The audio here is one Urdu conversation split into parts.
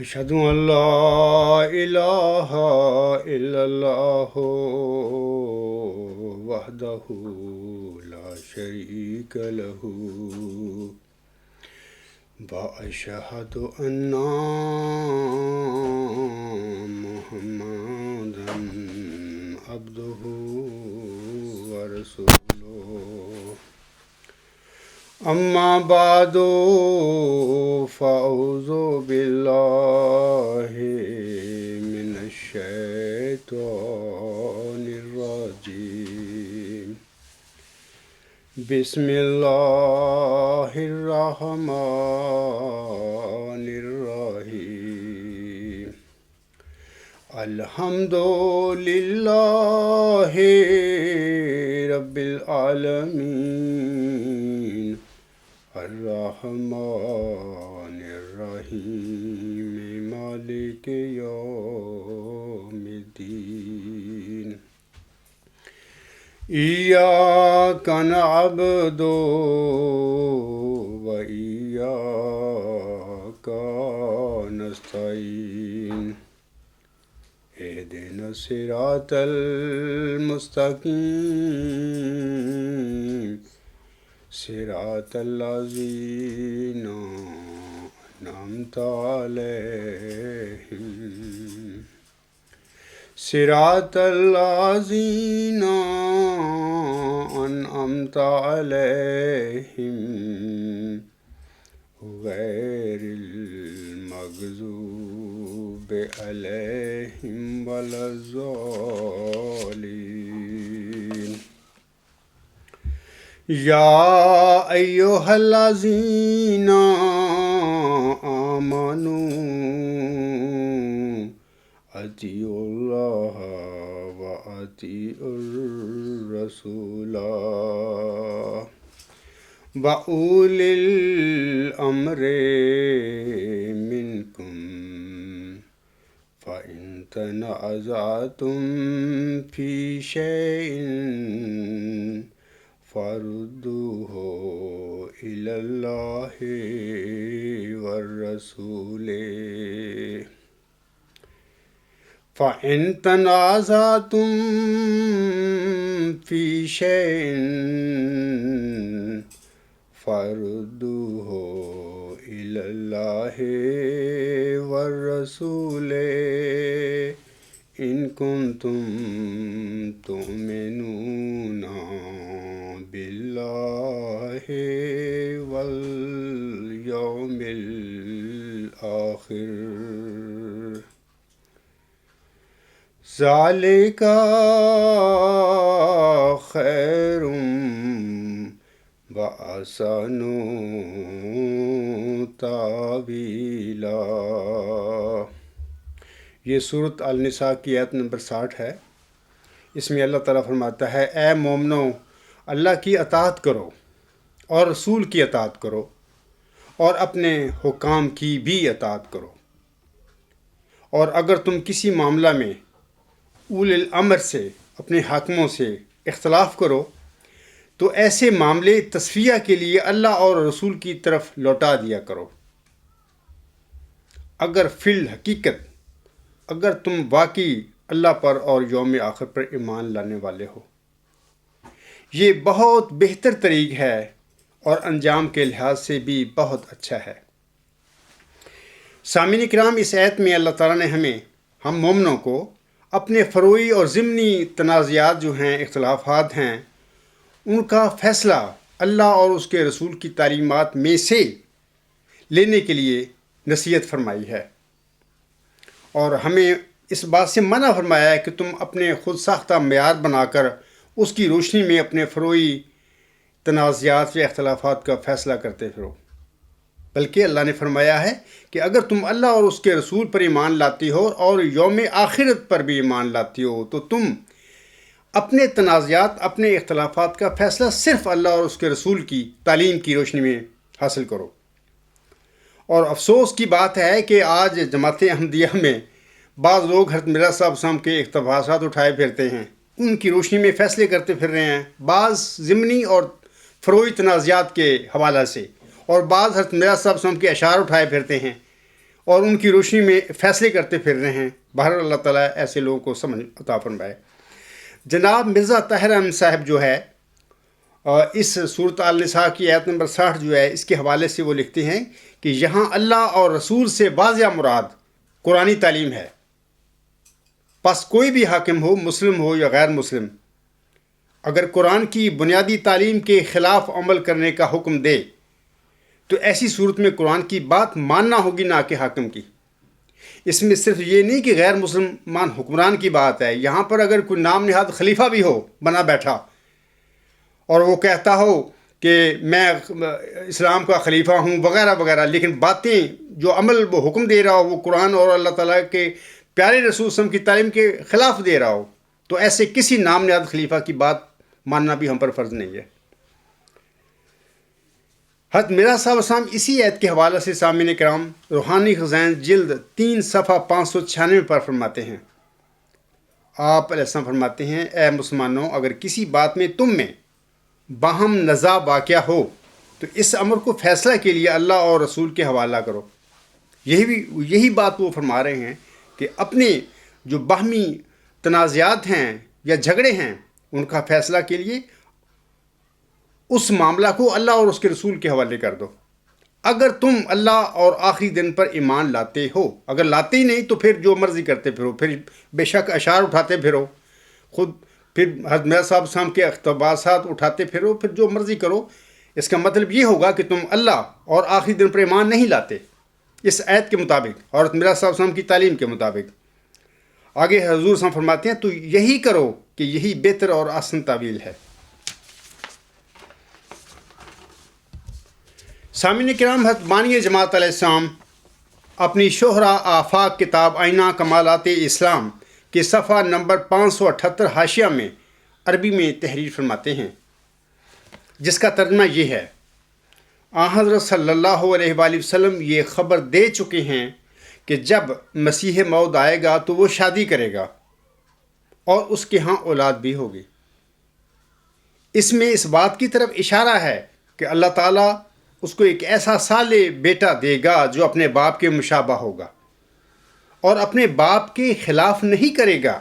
أشهد أن لا إله إلا الله وحده لا شريك له وأشهد أن محمدا عبده ورسوله أما بعد فأعوذ بالله من الشيطان الرجيم بسم الله الرحمن الرحيم الحمد لله رب العالمين الرحمن الرحيم مالك يوم الدين إياك نعبد وإياك نستعين اهدنا الصراط المستقيم صراط الذين أنعمت عليهم صراط الذين أنعمت عليهم غير المغضوب عليهم ولا الضالين يا أيها الذين آمنوا أطيعوا الله وأطيعوا الرسول وأولي الأمر منكم فإن تنازعتم في شيء فردوه إلى الله والرسول فإن تنازعتم في شيء فردوه إلى الله والرسول إن كنتم تؤمنون بالله واليوم الآخر ذلك خير وأحسن تأویلا۔ یہ صورت النساء کی آیت نمبر 60 ہے۔ اس میں اللہ تعالیٰ فرماتا ہے اے مومنو اللہ کی اطاعت کرو اور رسول کی اطاعت کرو اور اپنے حکام کی بھی اطاعت کرو، اور اگر تم کسی معاملہ میں اولی الامر سے اپنے حاکموں سے اختلاف کرو تو ایسے معاملے تصفیہ کے لیے اللہ اور رسول کی طرف لوٹا دیا کرو، اگر فی الحقیقت اگر تم واقعی اللہ پر اور یوم آخر پر ایمان لانے والے ہو۔ یہ بہت بہتر طریق ہے اور انجام کے لحاظ سے بھی بہت اچھا ہے۔ سامعین کرام، اس آیت میں اللہ تعالیٰ نے ہم مومنوں کو اپنے فروعی اور ضمنی تنازعات جو ہیں، اختلافات ہیں، ان کا فیصلہ اللہ اور اس کے رسول کی تعلیمات میں سے لینے کے لیے نصیحت فرمائی ہے، اور ہمیں اس بات سے منع فرمایا ہے کہ تم اپنے خود ساختہ معیار بنا کر اس کی روشنی میں اپنے فروعی تنازعات یا اختلافات کا فیصلہ کرتے پھرو، بلکہ اللہ نے فرمایا ہے کہ اگر تم اللہ اور اس کے رسول پر ایمان لاتی ہو اور یوم آخرت پر بھی ایمان لاتی ہو تو تم اپنے تنازعات، اپنے اختلافات کا فیصلہ صرف اللہ اور اس کے رسول کی تعلیم کی روشنی میں حاصل کرو۔ اور افسوس کی بات ہے کہ آج جماعت احمدیہ میں بعض لوگ حضرت مرزا صاحب وسلم کے اقتباسات اٹھائے پھرتے ہیں، ان کی روشنی میں فیصلے کرتے پھر رہے ہیں، بعض ضمنی اور فروعی تنازعات کے حوالہ سے، اور بعض حضرت مرزا صاحب وسلم کے اشعار اٹھائے پھرتے ہیں اور ان کی روشنی میں فیصلے کرتے پھر رہے ہیں۔ بہر اللہ تعالیٰ ایسے لوگوں کو سمجھ عطا فرمائے۔ جناب مرزا طاہر احمد صاحب جو ہے اس سورۃ النساء کی آیت نمبر 60 جو ہے اس کے حوالے سے وہ لکھتے ہیں کہ یہاں اللہ اور رسول سے واضح مراد قرآنی تعلیم ہے۔ پس کوئی بھی حاکم ہو، مسلم ہو یا غیر مسلم، اگر قرآن کی بنیادی تعلیم کے خلاف عمل کرنے کا حکم دے تو ایسی صورت میں قرآن کی بات ماننا ہوگی، نہ کہ حاکم کی۔ اس میں صرف یہ نہیں کہ غیر مسلمان حکمران کی بات ہے، یہاں پر اگر کوئی نام نہاد خلیفہ بھی ہو بنا بیٹھا اور وہ کہتا ہو کہ میں اسلام کا خلیفہ ہوں وغیرہ وغیرہ، لیکن باتیں جو عمل وہ حکم دے رہا ہو وہ قرآن اور اللہ تعالیٰ کے پیارے رسول صلی اللہ علیہ وسلم کی تعلیم کے خلاف دے رہا ہو، تو ایسے کسی نام نہاد خلیفہ کی بات ماننا بھی ہم پر فرض نہیں ہے۔ حضرت مرزا صاحب اسلام اسی آیت کے حوالے سے سامعین کرام روحانی خزائن جلد 3 صفحہ 596 پر فرماتے ہیں۔ آپ علیہ السلام فرماتے ہیں، اے مسلمانوں، اگر کسی بات میں تم میں باہم نزاع واقع ہو تو اس امر کو فیصلہ کے لیے اللہ اور رسول کے حوالہ کرو۔ یہی بات وہ فرما رہے ہیں کہ اپنے جو باہمی تنازعات ہیں یا جھگڑے ہیں ان کا فیصلہ کے لیے اس معاملہ کو اللہ اور اس کے رسول کے حوالے کر دو۔ اگر تم اللہ اور آخری دن پر ایمان لاتے ہو، اگر لاتے ہی نہیں تو پھر جو مرضی کرتے پھرو، پھر بے شک اشعار اٹھاتے پھرو، خود پھر حضرت مرزا صاحب صاحب کے اقتباسات اٹھاتے پھرو، پھر جو مرضی کرو۔ اس کا مطلب یہ ہوگا کہ تم اللہ اور آخری دن پر ایمان نہیں لاتے اس آیت کے مطابق اور حضرت مرزا صاحب صاحب کی تعلیم کے مطابق۔ آگے حضور صاحب فرماتے ہیں تو یہی کرو کہ یہی بہتر اور آسن تعویل ہے۔ سامعین کرام، حضرت بانی جماعت علیہ السلام اپنی شہرہ آفاق کتاب آئینہ کمالات اسلام کے صفحہ نمبر 578 حاشیہ میں عربی میں تحریر فرماتے ہیں، جس کا ترجمہ یہ ہے: حضرت صلی اللہ علیہ وآلہ وسلم یہ خبر دے چکے ہیں کہ جب مسیح موعود آئے گا تو وہ شادی کرے گا اور اس کے ہاں اولاد بھی ہوگی۔ اس میں اس بات کی طرف اشارہ ہے کہ اللہ تعالیٰ اس کو ایک ایسا صالح بیٹا دے گا جو اپنے باپ کے مشابہ ہوگا اور اپنے باپ کے خلاف نہیں کرے گا،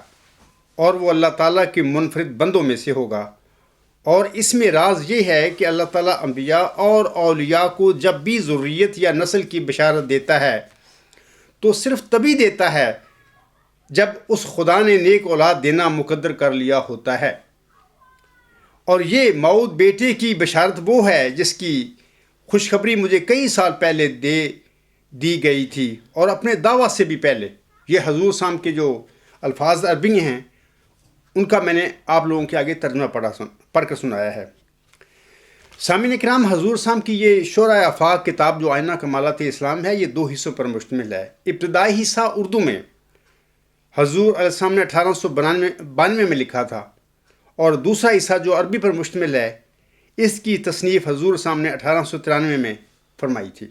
اور وہ اللہ تعالیٰ کے منفرد بندوں میں سے ہوگا۔ اور اس میں راز یہ ہے کہ اللہ تعالیٰ انبیاء اور اولیاء کو جب بھی ذریت یا نسل کی بشارت دیتا ہے تو صرف تبھی دیتا ہے جب اس خدا نے نیک اولاد دینا مقدر کر لیا ہوتا ہے۔ اور یہ موعود بیٹے کی بشارت وہ ہے جس کی خوشخبری مجھے کئی سال پہلے دی گئی تھی، اور اپنے دعویٰ سے بھی پہلے۔ یہ حضور صاحب کے جو الفاظ عربی ہیں ان کا میں نے آپ لوگوں کے آگے ترجمہ پڑھ کر سنایا ہے۔ سامعین کرام، حضور صاحب کی یہ شورۂ آفاق کتاب جو آئینہ کمالات اسلام ہے، یہ 2 حصوں پر مشتمل ہے۔ ابتدائی حصہ اردو میں حضور علیہ السلام نے 1892 میں لکھا تھا، اور دوسرا حصہ جو عربی پر مشتمل ہے اس کی تصنیف حضور صاحب نے 1893 میں فرمائی تھی۔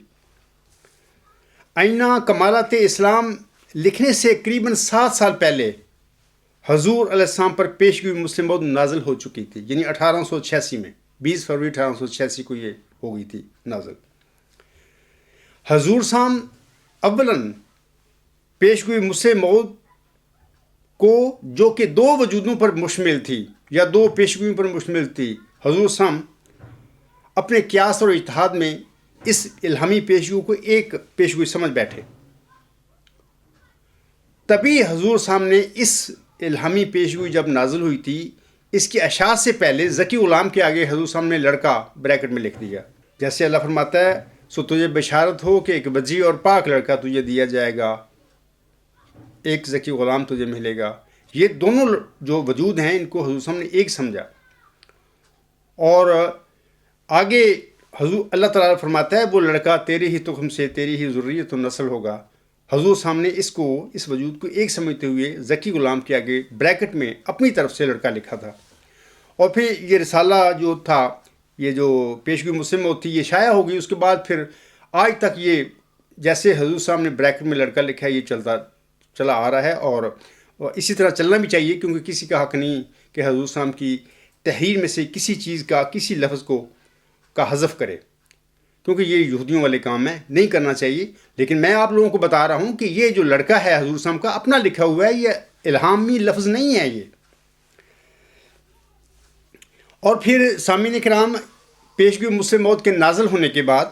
آئینہ کمالات اسلام لکھنے سے قریباً 7 سال پہلے حضور علیہ السلام پر پیشگوئی مسلم موعود نازل ہو چکی تھی، یعنی 1886 میں 20 فروری 1886 کو یہ ہو گئی تھی نازل۔ حضور صاحب اولاً پیشگوئی مسلم موعود کو جو کہ 2 وجودوں پر مشتمل تھی یا 2 پیشگوئیوں پر مشتمل تھی، حضور صاحب اپنے قیاس اور اجتہاد میں اس الہامی پیشگوئی کو ایک پیشگوئی سمجھ بیٹھے۔ تبھی حضور صاحب نے اس الہامی پیشگوئی جب نازل ہوئی تھی، اس کی اشاعت سے پہلے ذکی غلام کے آگے حضور صاحب نے لڑکا بریکٹ میں لکھ دیا، جیسے اللہ فرماتا ہے سو تجھے بشارت ہو کہ ایک بجی اور پاک لڑکا تجھے دیا جائے گا، ایک ذکی غلام تجھے ملے گا۔ یہ دونوں جو وجود ہیں ان کو حضور صاحب نے ایک سمجھا، اور آگے حضور اللہ تعالیٰ فرماتا ہے وہ لڑکا تیرے ہی تخم سے تیری ہی ذریت و نسل ہوگا۔ حضور صاحب نے اس وجود کو ایک سمجھتے ہوئے ذکی غلام کے آگے بریکٹ میں اپنی طرف سے لڑکا لکھا تھا۔ اور پھر یہ رسالہ جو تھا، یہ جو پیشگوئی مسلم موعود تھی، یہ شائع ہو گئی۔ اس کے بعد پھر آج تک یہ جیسے حضور صاحب نے بریکٹ میں لڑکا لکھا ہے یہ چلا آ رہا ہے، اور اسی طرح چلنا بھی چاہیے، کیونکہ کسی کا حق نہیں کہ حضور صاحب کی تحریر میں سے کسی چیز کا کسی لفظ کا حذف کرے۔ کیونکہ یہ یہودیوں والے کام ہے، نہیں کرنا چاہیے. لیکن میں آپ لوگوں کو بتا رہا ہوں کہ یہ جو لڑکا ہے حضور صلی اللہ علیہ وسلم کا اپنا لکھا ہوا ہے، یہ الہامی لفظ نہیں ہے یہ. اور پھر سامعین کرام، پیشگوئی مسلم موت کے نازل ہونے کے بعد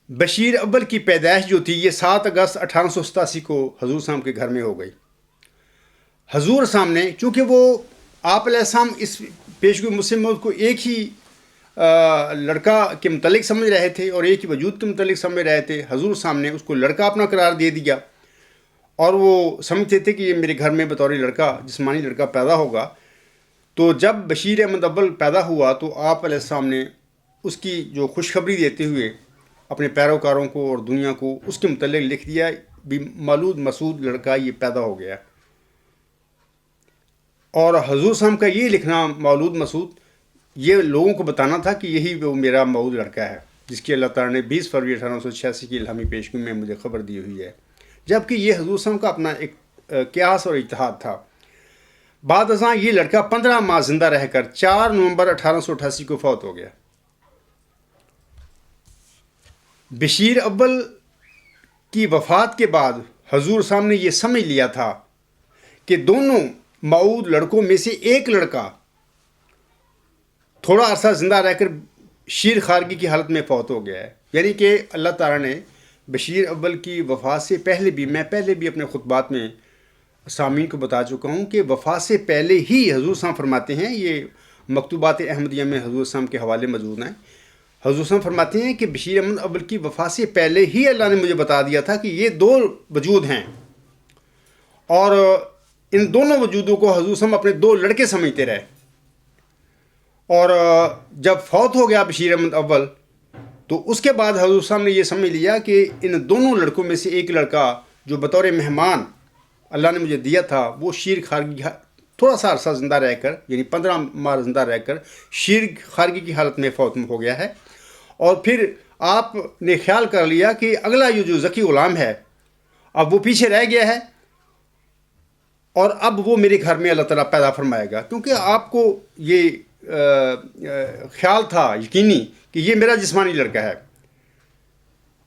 بشیر اول کی پیدائش جو تھی یہ 7 اگست 1887 کو حضور صاحب کے گھر میں ہو گئی. حضور صاحب نے، چونکہ وہ آپ علیہ السلام اس پیشگوئی مسلم موت کو ایک ہی لڑکا کے متعلق سمجھ رہے تھے اور ایک ہی وجود کے متعلق سمجھ رہے تھے، حضور صاحب نے اس کو لڑکا اپنا قرار دے دیا. اور وہ سمجھتے تھے کہ یہ میرے گھر میں بطور لڑکا، جسمانی لڑکا پیدا ہوگا. تو جب بشیر احمد اول پیدا ہوا تو آپ علیہ السلام نے اس کی جو خوشخبری دیتے ہوئے اپنے پیروکاروں کو اور دنیا کو اس کے متعلق لکھ دیا بھی مولود مسعود لڑکا یہ پیدا ہو گیا. اور حضور صاحب کا یہ لکھنا مولود مسعود یہ لوگوں کو بتانا تھا کہ یہی وہ میرا مولود لڑکا ہے جس کی اللہ تعالیٰ نے 20 فروری 1886 کی الہامی پیشگوئی میں مجھے خبر دی ہوئی ہے. جبکہ یہ حضور صاحب کا اپنا ایک قیاس اور اجتہاد تھا. بعد ازاں یہ لڑکا 15 ماہ زندہ رہ کر 4 نومبر 1888 کو فوت ہو گیا. بشیر اول کی وفات کے بعد حضور صاحب نے یہ سمجھ لیا تھا کہ دونوں مولود لڑکوں میں سے ایک لڑکا تھوڑا عرصہ زندہ رہ کر شیر خارگی کی حالت میں فوت ہو گیا ہے. یعنی کہ اللہ تعالیٰ نے بشیر اول کی وفات سے پہلے بھی، میں پہلے بھی اپنے خطبات میں سامعین کو بتا چکا ہوں کہ وفات سے پہلے ہی حضور صاحب فرماتے ہیں، یہ مکتوبات احمدیہ میں حضور صاحب کے حوالے موجود ہیں. حضور صاحب فرماتے ہیں کہ بشیر احمد اول کی وفات سے پہلے ہی اللہ نے مجھے بتا دیا تھا کہ یہ 2 وجود ہیں، اور ان دونوں وجودوں کو حضور صاحب اپنے 2 لڑکے سمجھتے رہے. اور جب فوت ہو گیا بشیر احمد اول تو اس کے بعد حضور صاحب نے یہ سمجھ لیا کہ ان دونوں لڑکوں میں سے ایک لڑکا جو بطور مہمان اللہ نے مجھے دیا تھا وہ شیر خارگی تھوڑا سا عرصہ زندہ رہ کر، یعنی 15 ماہ زندہ رہ کر شیر خارگی کی حالت میں فوت ہو گیا ہے. اور پھر آپ نے خیال کر لیا کہ اگلا یہ جو ذکی غلام ہے اب وہ پیچھے رہ گیا ہے اور اب وہ میرے گھر میں اللہ تعالیٰ پیدا فرمائے گا، کیونکہ آپ کو یہ خیال تھا یقینی کہ یہ میرا جسمانی لڑکا ہے.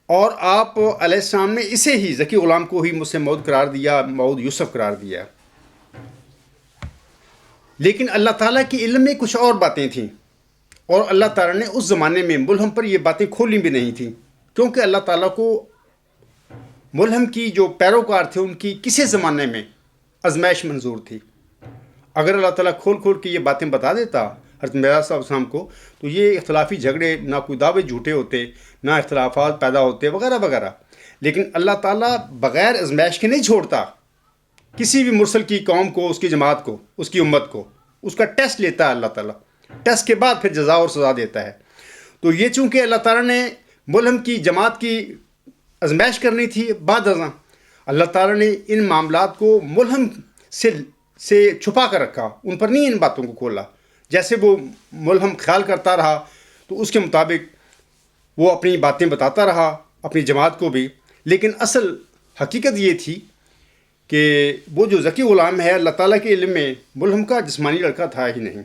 اور آپ علیہ السلام نے اسے ہی ذکی غلام کو ہی مسلم موعود قرار دیا، موعود یوسف قرار دیا. لیکن اللہ تعالیٰ کے علم میں کچھ اور باتیں تھیں، اور اللہ تعالیٰ نے اس زمانے میں ملہم پر یہ باتیں کھولی بھی نہیں تھیں، کیونکہ اللہ تعالیٰ کو ملہم کی جو پیروکار تھے ان کی کسی زمانے میں آزمائش منظور تھی. اگر اللہ تعالیٰ کھول کے یہ باتیں بتا دیتا حضرت مرزا صاحب السلام کو تو یہ اختلافی جھگڑے، نہ کوئی دعوے جھوٹے ہوتے، نہ اختلافات پیدا ہوتے وغیرہ وغیرہ. لیکن اللہ تعالیٰ بغیر آزمائش کے نہیں چھوڑتا کسی بھی مرسل کی قوم کو، اس کی جماعت کو، اس کی امت کو. اس کا ٹیسٹ لیتا ہے اللہ تعالیٰ، ٹیسٹ کے بعد پھر جزا اور سزا دیتا ہے. تو یہ چونکہ اللہ تعالیٰ نے ملہم کی جماعت کی آزمائش کرنی تھی، بعد ازاں اللہ تعالیٰ نے ان معاملات کو ملہم سے چھپا کر رکھا، ان پر نہیں ان باتوں کو کھولا. جیسے وہ ملہم خیال کرتا رہا تو اس کے مطابق وہ اپنی باتیں بتاتا رہا اپنی جماعت کو بھی. لیکن اصل حقیقت یہ تھی کہ وہ جو ذکی غلام ہے اللہ تعالیٰ کے علم میں ملہم کا جسمانی لڑکا تھا ہی نہیں.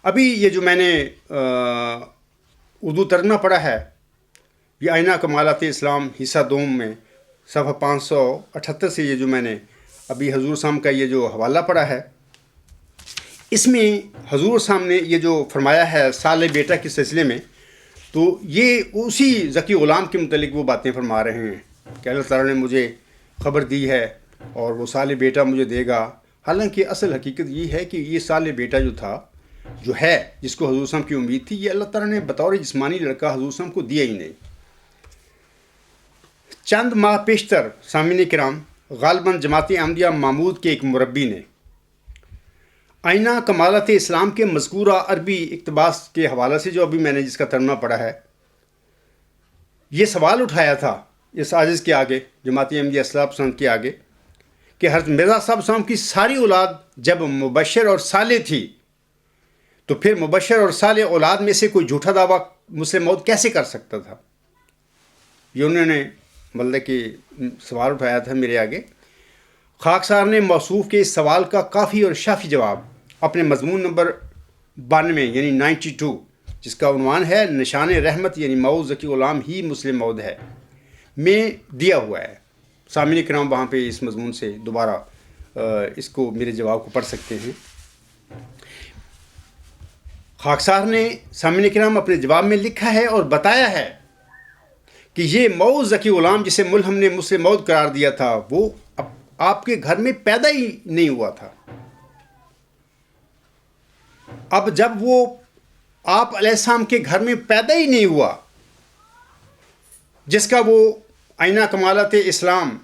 ابھی یہ جو میں نے اردو ترجمہ پڑھا ہے، یہ آئینہ کمالات اسلام حصہ دوم میں صفحہ 578 سے یہ جو میں نے ابھی حضور صاحب کا یہ جو حوالہ پڑھا ہے، اس میں حضور صاحب نے یہ جو فرمایا ہے سال بیٹا کے سلسلے میں، تو یہ اسی ذکی غلام کے متعلق وہ باتیں فرما رہے ہیں کہ اللہ تعالیٰ نے مجھے خبر دی ہے اور وہ سال بیٹا مجھے دے گا. حالانکہ اصل حقیقت یہ ہے کہ یہ سال بیٹا جو تھا، جو ہے، جس کو حضور صاحب کی امید تھی، یہ اللہ تعالیٰ نے بطور جسمانی لڑکا حضور صاحب کو دیا ہی نہیں. چند ماہ پیشتر سامعین کرام، غالباً جماعت احمدیہ محمود کے ایک مربی نے آئینہ کمالات اسلام کے مذکورہ عربی اقتباس کے حوالے سے جو ابھی میں نے جس کا ترجمہ پڑھا ہے، یہ سوال اٹھایا تھا اس عاجز کے آگے، جماعت احمدیہ اصلاح پسند کے آگے، کہ حضرت مرزا صاحب السلام کی ساری اولاد جب مبشر اور صالح تھی تو پھر مبشر اور صالح اولاد میں سے کوئی جھوٹا دعویٰ مسلم موعود کیسے کر سکتا تھا؟ یہ انہوں نے مطلب کہ سوال اٹھایا تھا میرے آگے. خاکسار نے موصوف کے اس سوال کا کافی اور شافی جواب اپنے مضمون نمبر 92 یعنی 92، جس کا عنوان ہے نشان رحمت یعنی مؤذ ذکی غلام ہی مسلم مؤذ ہے، میں دیا ہوا ہے۔ سامعین کرام وہاں پہ اس مضمون سے دوبارہ اس کو میرے جواب کو پڑھ سکتے ہیں۔ خاکسار نے سامعین کرام اپنے جواب میں لکھا ہے اور بتایا ہے کہ یہ مؤذ ذکی غلام جسے ملہم نے مسلم مؤذ قرار دیا تھا وہ آپ کے گھر میں پیدا ہی نہیں ہوا تھا۔ اب جب وہ آپ علیہ السلام کے گھر میں پیدا ہی نہیں ہوا، جس کا وہ آئینہ کمالات اسلام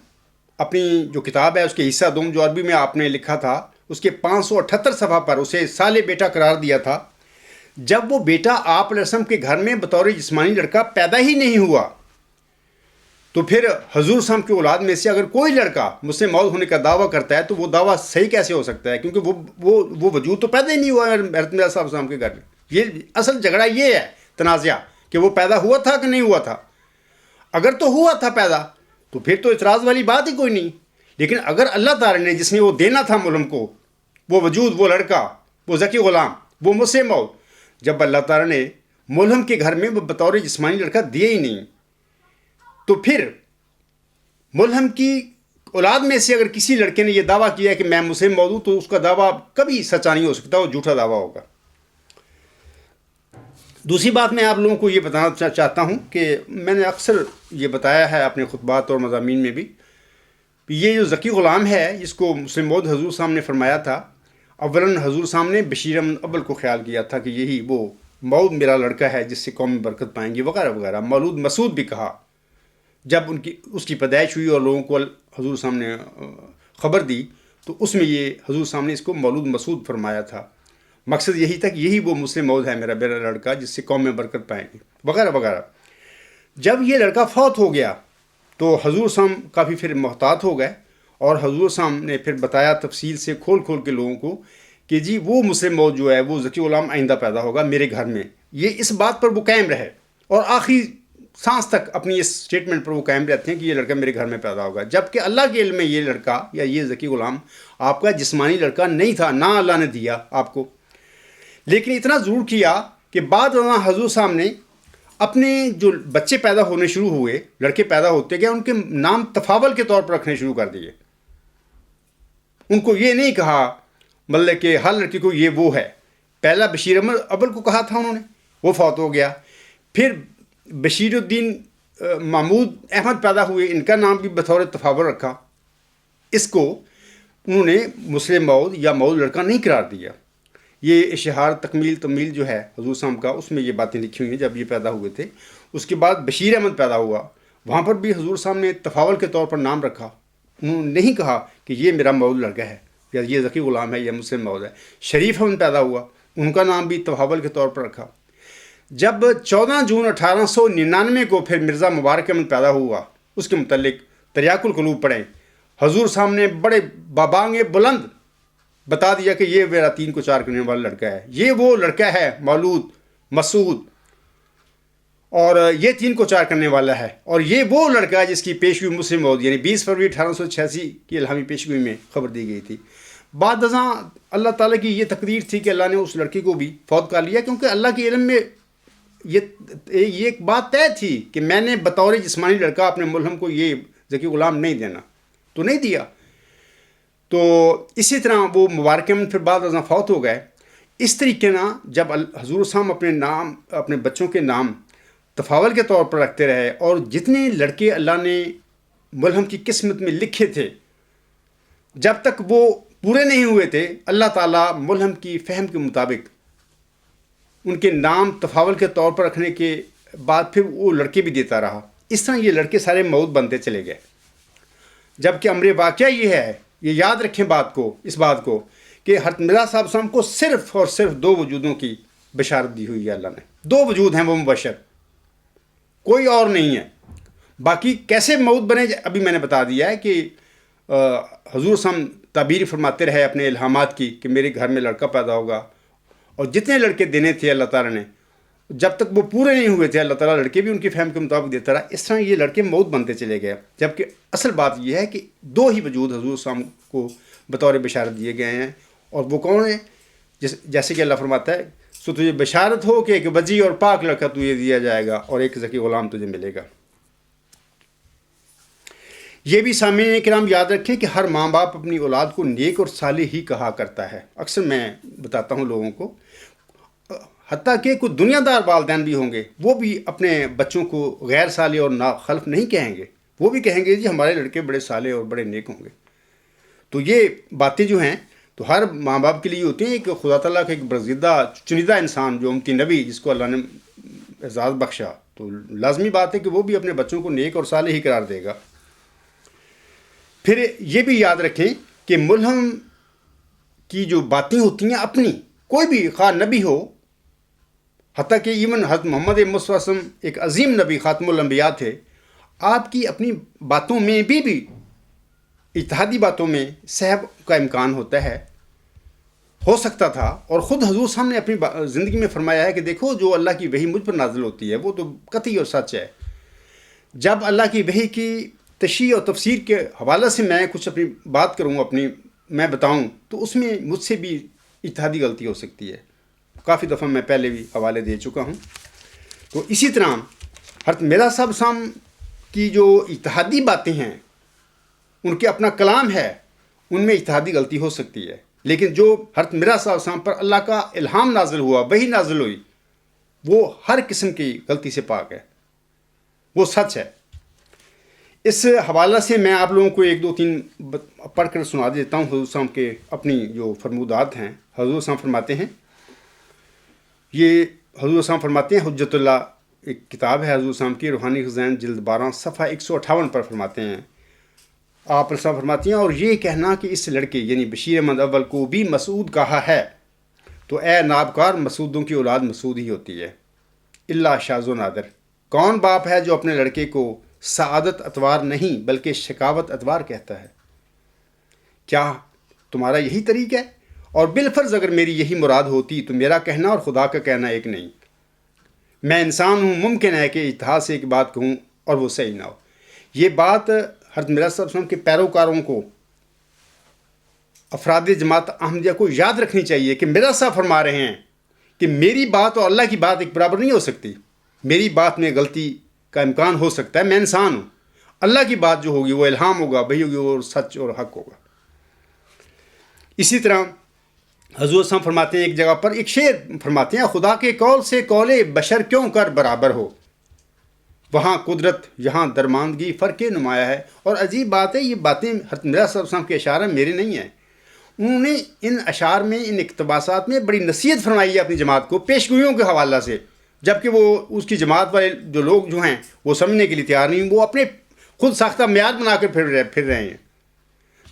اپنی جو کتاب ہے اس کے حصہ دوم جو عربی میں آپ نے لکھا تھا اس کے 578 صفحہ پر اسے صالح بیٹا قرار دیا تھا، جب وہ بیٹا آپ علیہ السلام کے گھر میں بطور جسمانی لڑکا پیدا ہی نہیں ہوا تو پھر حضور صلی اللہ علیہ وسلم کی اولاد میں سے اگر کوئی لڑکا مسلم مؤذ ہونے کا دعویٰ کرتا ہے تو وہ دعویٰ صحیح کیسے ہو سکتا ہے؟ کیونکہ وہ وجود تو پیدا ہی نہیں ہوا حضرت مرزا صاحب السلام کے گھر میں۔ یہ اصل جھگڑا یہ ہے، تنازع، کہ وہ پیدا ہوا تھا کہ نہیں ہوا تھا۔ اگر تو ہوا تھا پیدا تو پھر تو اعتراض والی بات ہی کوئی نہیں، لیکن اگر اللہ تعالی نے جس نے وہ دینا تھا ملہم کو، وہ وجود، وہ لڑکا، وہ ذکی غلام، وہ مسلم مؤذ، جب اللہ تعالی نے ملہم کے گھر میں بطور جسمانی لڑکا دیا ہی نہیں تو پھر ملہم کی اولاد میں سے اگر کسی لڑکے نے یہ دعویٰ کیا کہ میں مسلم مؤذ ہوں تو اس کا دعویٰ کبھی سچا نہیں ہو سکتا، وہ جھوٹا دعویٰ ہوگا۔ دوسری بات میں آپ لوگوں کو یہ بتانا چاہتا ہوں کہ میں نے اکثر یہ بتایا ہے اپنے خطبات اور مضامین میں بھی، یہ جو ذکی غلام ہے جس کو مسلم مؤذ حضور صاحب نے فرمایا تھا، اولاً حضور صاحب نے بشیر احمد اول کو خیال کیا تھا کہ یہی وہ مؤذ میرا لڑکا ہے جس سے قوم میں برکت پائیں گی وغیرہ وغیرہ۔ مولود مسعود بھی کہا جب اس کی پیدائش ہوئی اور لوگوں کو حضور صاحب نے خبر دی تو اس میں یہ حضور صاحب نے اس کو مولود مسعود فرمایا تھا۔ مقصد یہی تھا کہ یہی وہ مسلم مؤذ ہے میرا لڑکا جس سے قوم میں برکت پائیں گی وغیرہ وغیرہ۔ جب یہ لڑکا فوت ہو گیا تو حضور صاحب کافی پھر محتاط ہو گئے اور حضور صاحب نے پھر بتایا تفصیل سے کھول کھول کے لوگوں کو کہ جی وہ مسلم مؤذ جو ہے وہ ذکی غلام آئندہ پیدا ہوگا میرے گھر میں۔ یہ اس بات پر وہ قائم رہے اور آخری سانس تک اپنی اس سٹیٹمنٹ پر وہ قائم رہتے ہیں کہ یہ لڑکا میرے گھر میں پیدا ہوگا، جبکہ اللہ کے علم میں یہ لڑکا یا یہ ذکی غلام آپ کا جسمانی لڑکا نہیں تھا، نہ اللہ نے دیا آپ کو۔ لیکن اتنا ضرور کیا کہ بعد ازاں حضور صاحب نے اپنے جو بچے پیدا ہونے شروع ہوئے، لڑکے پیدا ہوتے گئے، ان کے نام تفاول کے طور پر رکھنے شروع کر دیے۔ ان کو یہ نہیں کہا مطلب کہ ہر لڑکی کو یہ وہ ہے۔ پہلا بشیر احمد اول کو کہا تھا انہوں نے، وہ فوت ہو گیا۔ پھر بشیر الدین محمود احمد پیدا ہوئے، ان کا نام بھی بطور تفاول رکھا۔ اس کو انہوں نے مسلم مؤذ یا مؤذ لڑکا نہیں قرار دیا۔ یہ اشہار تکمیل تمیل جو ہے حضور صاحب کا، اس میں یہ باتیں لکھی ہوئی ہیں جب یہ پیدا ہوئے تھے۔ اس کے بعد بشیر احمد پیدا ہوا، وہاں پر بھی حضور صاحب نے تفاول کے طور پر نام رکھا۔ انہوں نے نہیں کہا کہ یہ میرا مؤذ لڑکا ہے یا یہ ذکی غلام ہے یا مسلم مؤذ ہے۔ شریف احمد پیدا ہوا، ان کا نام بھی تفاول کے طور پر رکھا۔ جب 14 جون 1899 کو پھر مرزا مبارک احمد پیدا ہوا، اس کے متعلق تریاق القلوب پڑھیں، حضور صاحب نے بڑے بابانگ بلند بتا دیا کہ یہ میرا 3 کو 4 کرنے والا لڑکا ہے، یہ وہ لڑکا ہے مولود مسعود، اور یہ 3 کو 4 کرنے والا ہے، اور یہ وہ لڑکا ہے جس کی پیشگوئی مسلم مؤذ یعنی 20 فروری 1886 کی الہامی پیشگوئی میں خبر دی گئی تھی۔ بعد ازاں اللہ تعالیٰ کی یہ تقدیر تھی کہ اللہ نے اس لڑکی کو بھی فوت کر لیا، کیونکہ اللہ کے علم میں یہ ایک بات طے تھی کہ میں نے بطور جسمانی لڑکا اپنے ملہم کو یہ ذکی غلام نہیں دینا، تو نہیں دیا۔ تو اسی طرح وہ مبارک احمد پھر بعد ازاں فوت ہو گئے۔ اس طریقے نہ جب حضور صاحب اپنے بچوں کے نام تفاول کے طور پر رکھتے رہے، اور جتنے لڑکے اللہ نے ملہم کی قسمت میں لکھے تھے جب تک وہ پورے نہیں ہوئے تھے، اللہ تعالیٰ ملہم کی فہم کے مطابق ان کے نام تفاول کے طور پر رکھنے کے بعد پھر وہ لڑکے بھی دیتا رہا۔ اس طرح یہ لڑکے سارے مؤذ بنتے چلے گئے، جبکہ امر واقعہ یہ ہے، یہ یاد رکھیں اس بات کو کہ حضرت مرزا صاحب صاحب کو صرف اور صرف 2 وجودوں کی بشارت دی ہوئی ہے اللہ نے۔ 2 وجود ہیں وہ مبشر، کوئی اور نہیں ہے۔ باقی کیسے مؤذ بنے ابھی میں نے بتا دیا ہے کہ حضور صاحب تعبیر فرماتے رہے اپنے الہامات کی کہ میرے گھر میں لڑکا پیدا ہوگا، اور جتنے لڑکے دینے تھے اللہ تعالیٰ نے، جب تک وہ پورے نہیں ہوئے تھے اللہ تعالیٰ لڑکے بھی ان کی فہم کے مطابق دیتا رہا۔ اس طرح یہ لڑکے مؤذ بنتے چلے گئے، جبکہ اصل بات یہ ہے کہ 2 ہی وجود حضور صاحب کو بطور بشارت دیے گئے ہیں، اور وہ کون ہیں؟ جیسے کہ اللہ فرماتا ہے تو تجھے بشارت ہو کہ ایک وجی اور پاک لڑکا تجھے دیا جائے گا اور ایک ذکی غلام تجھے ملے گا۔ یہ بھی سامعین کرام یاد رکھیں کہ ہر ماں باپ اپنی اولاد کو نیک اور صالح ہی کہا کرتا ہے۔ اکثر میں بتاتا ہوں لوگوں کو، حتیٰ کہ کچھ دنیا دار والدین بھی ہوں گے، وہ بھی اپنے بچوں کو غیر صالح اور ناخلف نہیں کہیں گے، وہ بھی کہیں گے جی ہمارے لڑکے بڑے صالح اور بڑے نیک ہوں گے۔ تو یہ باتیں جو ہیں تو ہر ماں باپ کے لیے ہوتی ہیں، کہ خدا تعالیٰ کا ایک برگزیدہ چنیدہ انسان جو امتی نبی جس کو اللہ نے اعزاز بخشا، تو لازمی بات ہے کہ وہ بھی اپنے بچوں کو نیک اور صالح ہی قرار دے گا۔ پھر یہ بھی یاد رکھیں کہ ملہم کی جو باتیں ہوتی ہیں اپنی، کوئی بھی خواہ نبی ہو، حتیٰ کہ ایون حضرت محمد مصطفیٰ صلی اللہ علیہ وسلم ایک عظیم نبی خاتم الانبیاء تھے، آپ کی اپنی باتوں میں بھی اجتہادی باتوں میں سہو کا امکان ہوتا ہے، ہو سکتا تھا، اور خود حضور صاحب نے اپنی زندگی میں فرمایا ہے کہ دیکھو جو اللہ کی وحی مجھ پر نازل ہوتی ہے وہ تو قطعی اور سچ ہے۔ جب اللہ کی وحی کی تشریح اور تفسیر کے حوالے سے میں کچھ اپنی بات کروں، میں بتاؤں، تو اس میں مجھ سے بھی اجتہادی غلطی ہو سکتی ہے، کافی دفعہ میں پہلے بھی حوالے دے چکا ہوں۔ تو اسی طرح حضرت مرزا صاحب کی جو اجتہادی باتیں ہیں، ان کے اپنا کلام ہے، ان میں اجتہادی غلطی ہو سکتی ہے، لیکن جو حضرت مرزا صاحب پر اللہ کا الہام نازل ہوا، وحی نازل ہوئی، وہ ہر قسم کی غلطی سے پاک ہے، وہ سچ ہے۔ اس حوالہ سے میں آپ لوگوں کو ایک دو تین پڑھ کر سنا دیتا ہوں حضور صاحب کے اپنی جو فرمودات ہیں۔ حضور صاحب فرماتے ہیں، یہ حضور صاحب فرماتے ہیں، حجت اللہ ایک کتاب ہے حضور صاحب کی، روحانی خزائن جلد 12 صفحہ 158 پر فرماتے ہیں، آپ صاحب فرماتی ہیں، اور یہ کہنا کہ اس لڑکے یعنی بشیر احمد اول کو بھی مسعود کہا ہے، تو اے نابکار مسعودوں کی اولاد مسعود ہی ہوتی ہے، اللہ شاذ و نادر۔ کون باپ ہے جو اپنے لڑکے کو سعادت اتوار نہیں بلکہ شقاوت اتوار کہتا ہے؟ کیا تمہارا یہی طریق ہے؟ اور بالفرض اگر میری یہی مراد ہوتی تو میرا کہنا اور خدا کا کہنا ایک نہیں۔ میں انسان ہوں، ممکن ہے کہ اجتہاد سے ایک بات کہوں اور وہ صحیح نہ ہو۔ یہ بات حضرت مرزا صاحب وسلم کے پیروکاروں کو، افراد جماعت احمدیہ کو یاد رکھنی چاہیے کہ مرزا صاحب فرما رہے ہیں کہ میری بات اور اللہ کی بات ایک برابر نہیں ہو سکتی۔ میری بات میں غلطی کا امکان ہو سکتا ہے، میں انسان ہوں، اللہ کی بات جو ہوگی وہ الہام ہوگا، وحی ہوگی اور سچ اور حق ہوگا۔ اسی طرح حضور صاحب فرماتے ہیں ایک جگہ پر ایک شعر فرماتے ہیں، خدا کے قول سے قول بشر کیوں کر برابر ہو، وہاں قدرت یہاں درماندگی فرق نمایاں ہے۔ اور عجیب بات ہے، یہ باتیں حضرت مرزا صاحب وسلم کے اشعار ہیں، میرے نہیں ہیں۔ انہوں نے ان اشعار میں، ان اقتباسات میں بڑی نصیحت فرمائی ہے اپنی جماعت کو پیشگوئیوں کے حوالہ سے، جبکہ وہ اس کی جماعت والے جو لوگ جو ہیں وہ سمجھنے کے لیے تیار نہیں، وہ اپنے خود ساختہ معیار بنا کر پھر رہے ہیں۔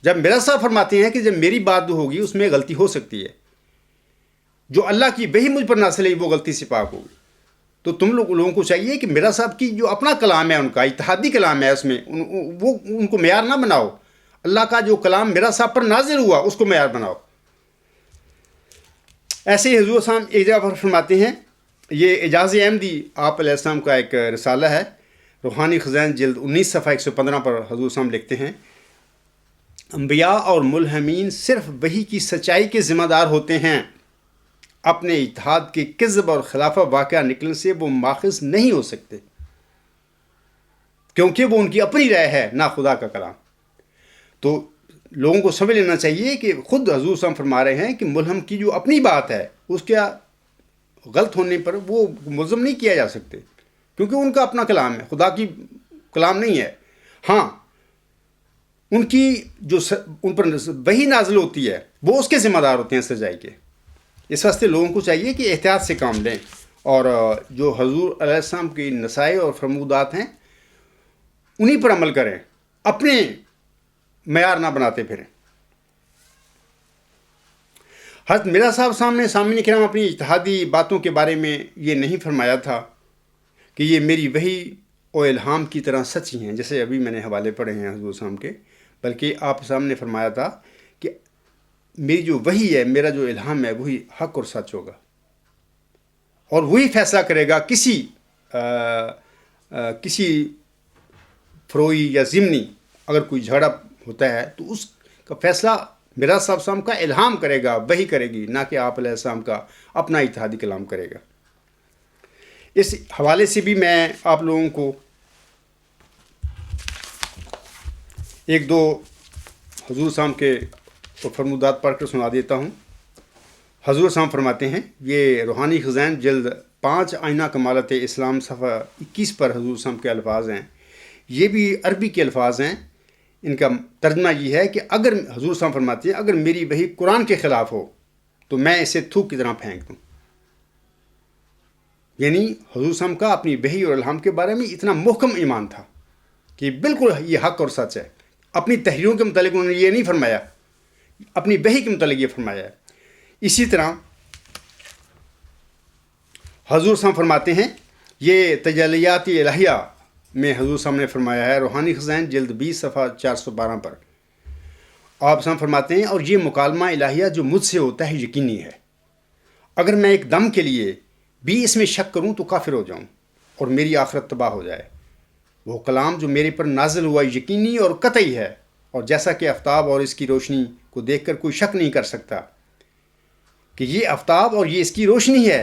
جب مرزا صاحب فرماتے ہیں کہ جب میری بات جو ہوگی اس میں غلطی ہو سکتی ہے، جو اللہ کی وحی مجھ پر نازل ہے وہ غلطی سے پاک ہوگی، تو تم لوگوں کو چاہیے کہ مرزا صاحب کی جو اپنا کلام ہے، ان کا اتحادی کلام ہے، اس میں وہ ان کو معیار نہ بناؤ، اللہ کا جو کلام مرزا صاحب پر نازل ہوا اس کو معیار بناؤ۔ ایسے ہی حضور صاحب ایک جگہ پر فرماتے ہیں، یہ اعجاز احمدی آپ علیہ السلام کا ایک رسالہ ہے، روحانی خزائن جلد 19 صفحہ 115 پر حضور صاحب لکھتے ہیں، انبیاء اور ملہمین صرف وحی کی سچائی کے ذمہ دار ہوتے ہیں، اپنے اتحاد کے کذب اور خلافہ واقعہ نکلنے سے وہ ماخذ نہیں ہو سکتے، کیونکہ وہ ان کی اپنی رائے ہے، نہ خدا کا کلام۔ تو لوگوں کو سمجھ لینا چاہیے کہ خود حضور صاحب فرما رہے ہیں کہ ملہم کی جو اپنی بات ہے اس کے غلط ہونے پر وہ ملزم نہیں کیا جا سکتے، کیونکہ ان کا اپنا کلام ہے، خدا کی کلام نہیں ہے۔ ہاں، ان کی جو ان پر وحی نازل ہوتی ہے وہ اس کے ذمہ دار ہوتے ہیں سچائی کے۔ اس واسطے لوگوں کو چاہیے کہ احتیاط سے کام لیں، اور جو حضور علیہ السلام کی نصائح اور فرمودات ہیں انہی پر عمل کریں، اپنے معیار نہ بناتے پھریں۔ حضرت مرزا صاحب سامنے سامعین کرام اپنی اجتہادی باتوں کے بارے میں یہ نہیں فرمایا تھا کہ یہ میری وحی اور الہام کی طرح سچی ہیں، جیسے ابھی میں نے حوالے پڑھے ہیں حضور صاحب کے، بلکہ آپ سامنے فرمایا تھا کہ میری جو وحی ہے، میرا جو الہام ہے، وہی حق اور سچ ہوگا، اور وہی فیصلہ کرے گا۔ کسی فروئی یا ضمنی اگر کوئی جھگڑا ہوتا ہے تو اس کا فیصلہ میراث صاحب السلام کا الہام کرے گا، وحی کرے گی، نہ کہ آپ علیہ السلام کا اپنا اتحادی کلام کرے گا۔ اس حوالے سے بھی میں آپ لوگوں کو ایک دو حضور صاحب کے فرمودات پڑھ کر سنا دیتا ہوں۔ حضور صاحب فرماتے ہیں، یہ روحانی خزائن جلد 5 آئینہ کمالت اسلام صفحہ 21 پر حضور صاحب کے الفاظ ہیں۔ یہ بھی عربی کے الفاظ ہیں۔ ان کا ترجمہ یہ ہے کہ اگر حضور صاحب فرماتے ہیں اگر میری وحی قرآن کے خلاف ہو تو میں اسے تھوک کی طرح پھینک دوں۔ یعنی حضور صاحب کا اپنی وحی اور الہام کے بارے میں اتنا محکم ایمان تھا کہ بالکل یہ حق اور سچ ہے۔ اپنی تحریروں کے متعلق انہوں نے یہ نہیں فرمایا، اپنی وحی کے متعلق یہ فرمایا ہے۔ اسی طرح حضور صاحب فرماتے ہیں، یہ تجلیات الہیہ میں حضور صاحب نے فرمایا ہے، روحانی خزائن جلد 20 صفحہ 412 پر آپ صاحب فرماتے ہیں، اور یہ مکالمہ الہیہ جو مجھ سے ہوتا ہے یقینی ہے۔ اگر میں ایک دم کے لیے بھی اس میں شک کروں تو کافر ہو جاؤں اور میری آخرت تباہ ہو جائے۔ وہ کلام جو میرے پر نازل ہوا یقینی اور قطعی ہے، اور جیسا کہ آفتاب اور اس کی روشنی کو دیکھ کر کوئی شک نہیں کر سکتا کہ یہ آفتاب اور یہ اس کی روشنی ہے،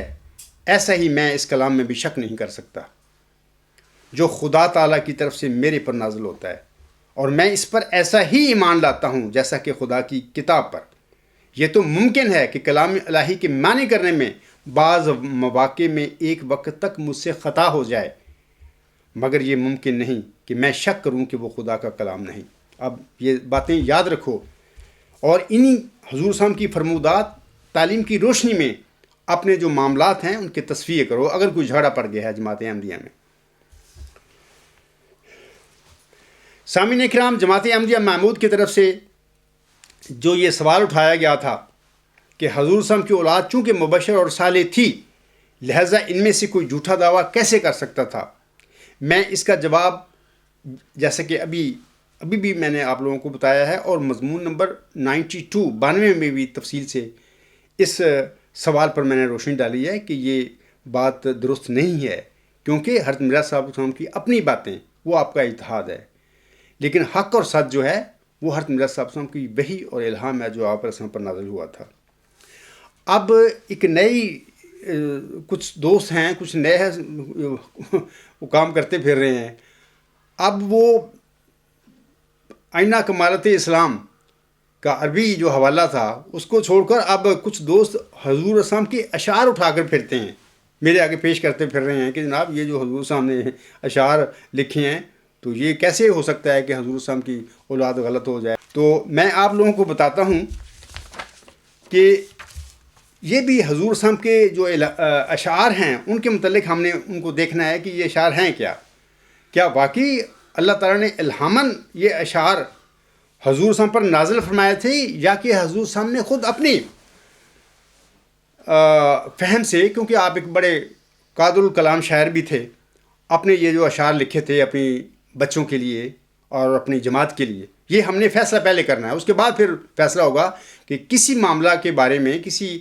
ایسا ہی میں اس کلام میں بھی شک نہیں کر سکتا جو خدا تعالیٰ کی طرف سے میرے پر نازل ہوتا ہے، اور میں اس پر ایسا ہی ایمان لاتا ہوں جیسا کہ خدا کی کتاب پر۔ یہ تو ممکن ہے کہ کلام الہی کے معنی کرنے میں بعض مواقع میں ایک وقت تک مجھ سے خطا ہو جائے، مگر یہ ممکن نہیں کہ میں شک کروں کہ وہ خدا کا کلام نہیں۔ اب یہ باتیں یاد رکھو، اور انہی حضور صاحب کی فرمودات تعلیم کی روشنی میں اپنے جو معاملات ہیں ان کی تصفیہ کرو اگر کوئی جھگڑا پڑ گیا ہے جماعت احمدیہ میں۔ سامعین کرام، جماعت احمدیہ محمود کی طرف سے جو یہ سوال اٹھایا گیا تھا کہ حضور صاحب کی اولاد چونکہ مبشر اور صالح تھی، لہٰذا ان میں سے کوئی جھوٹا دعویٰ کیسے کر سکتا تھا، میں اس کا جواب جیسا کہ ابھی بھی میں نے آپ لوگوں کو بتایا ہے، اور مضمون نمبر 92 میں بھی تفصیل سے اس سوال پر میں نے روشنی ڈالی ہے کہ یہ بات درست نہیں ہے، کیونکہ حضرت مرزا صاحب السلام کی اپنی باتیں وہ آپ کا اتحاد ہے، لیکن حق اور سچ جو ہے وہ حضرت مرزا صاحب السلام کی وحی اور الہام ہے جو آپ السلام پر نازل ہوا تھا۔ اب ایک نئی کچھ دوست ہیں، کچھ نئے وہ کام کرتے پھر رہے ہیں۔ اب وہ آئینہ کمالت اسلام کا عربی جو حوالہ تھا اس کو چھوڑ کر اب کچھ دوست حضور اسلام کے اشعار اٹھا کر پھرتے ہیں، میرے آگے پیش کرتے پھر رہے ہیں کہ جناب یہ جو حضور صاحب نے اشعار لکھے ہیں تو یہ کیسے ہو سکتا ہے کہ حضور صاحب کی اولاد غلط ہو جائے۔ تو میں آپ لوگوں کو بتاتا ہوں کہ یہ بھی حضور صاحب کے جو اشعار ہیں ان کے متعلق ہم نے ان کو دیکھنا ہے کہ یہ اشعار ہیں کیا واقعی اللہ تعالیٰ نے الہاماً یہ اشعار حضور صاحب پر نازل فرمائے تھے، یا کہ حضور صاحب نے خود اپنی فہم سے، کیونکہ آپ ایک بڑے قادر الکلام شاعر بھی تھے، اپنے یہ جو اشعار لکھے تھے اپنی بچوں کے لیے اور اپنی جماعت کے لیے۔ یہ ہم نے فیصلہ پہلے کرنا ہے، اس کے بعد پھر فیصلہ ہوگا کہ کسی معاملہ کے بارے میں، کسی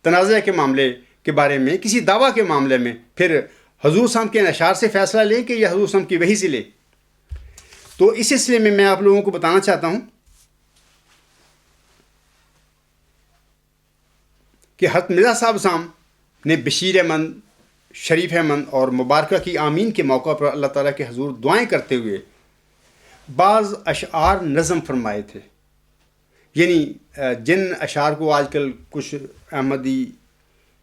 تنازع کے معاملے کے بارے میں، کسی دعویٰ کے معاملے میں پھر حضور صاحب کے اشعار سے فیصلہ لیں کہ یہ حضور صاحب کی وحی سے لیں۔ تو اس سلسلے میں میں آپ لوگوں کو بتانا چاہتا ہوں کہ حضرت مرزا صاحب صاحب نے بشیر احمد، شریف احمد اور مبارکہ کی آمین کے موقع پر اللہ تعالیٰ کے حضور دعائیں کرتے ہوئے بعض اشعار نظم فرمائے تھے۔ یعنی جن اشعار کو آج کل کچھ احمدی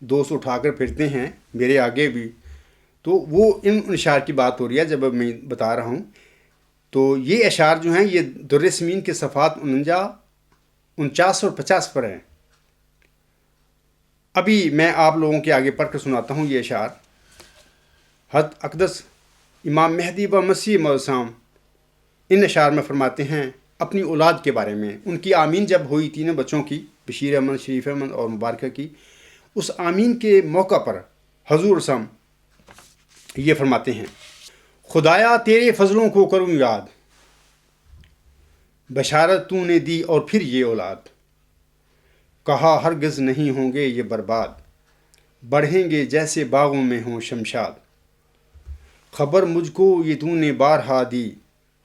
دوست اٹھا کر پھرتے ہیں میرے آگے بھی، تو وہ ان اشعار کی بات ہو رہی ہے جب میں بتا رہا ہوں۔ تو یہ اشعار جو ہیں یہ در سمین کے صفحات 49 اور 50 پر ہیں۔ ابھی میں آپ لوگوں کے آگے پڑھ کر سناتا ہوں یہ اشعار۔ حضرت اقدس امام مہدی و مسیح موعود ان اشعار میں فرماتے ہیں اپنی اولاد کے بارے میں۔ ان کی آمین جب ہوئی تینوں بچوں کی، بشیر احمد، شریف احمد اور مبارکہ کی، اس آمین کے موقع پر حضور صاحب یہ فرماتے ہیں، خدایا تیرے فضلوں کو کروں یاد، بشارت تو نے دی اور پھر یہ اولاد، کہا ہرگز نہیں ہوں گے یہ برباد، بڑھیں گے جیسے باغوں میں ہوں شمشاد، خبر مجھ کو یہ تو نے بارہا دی،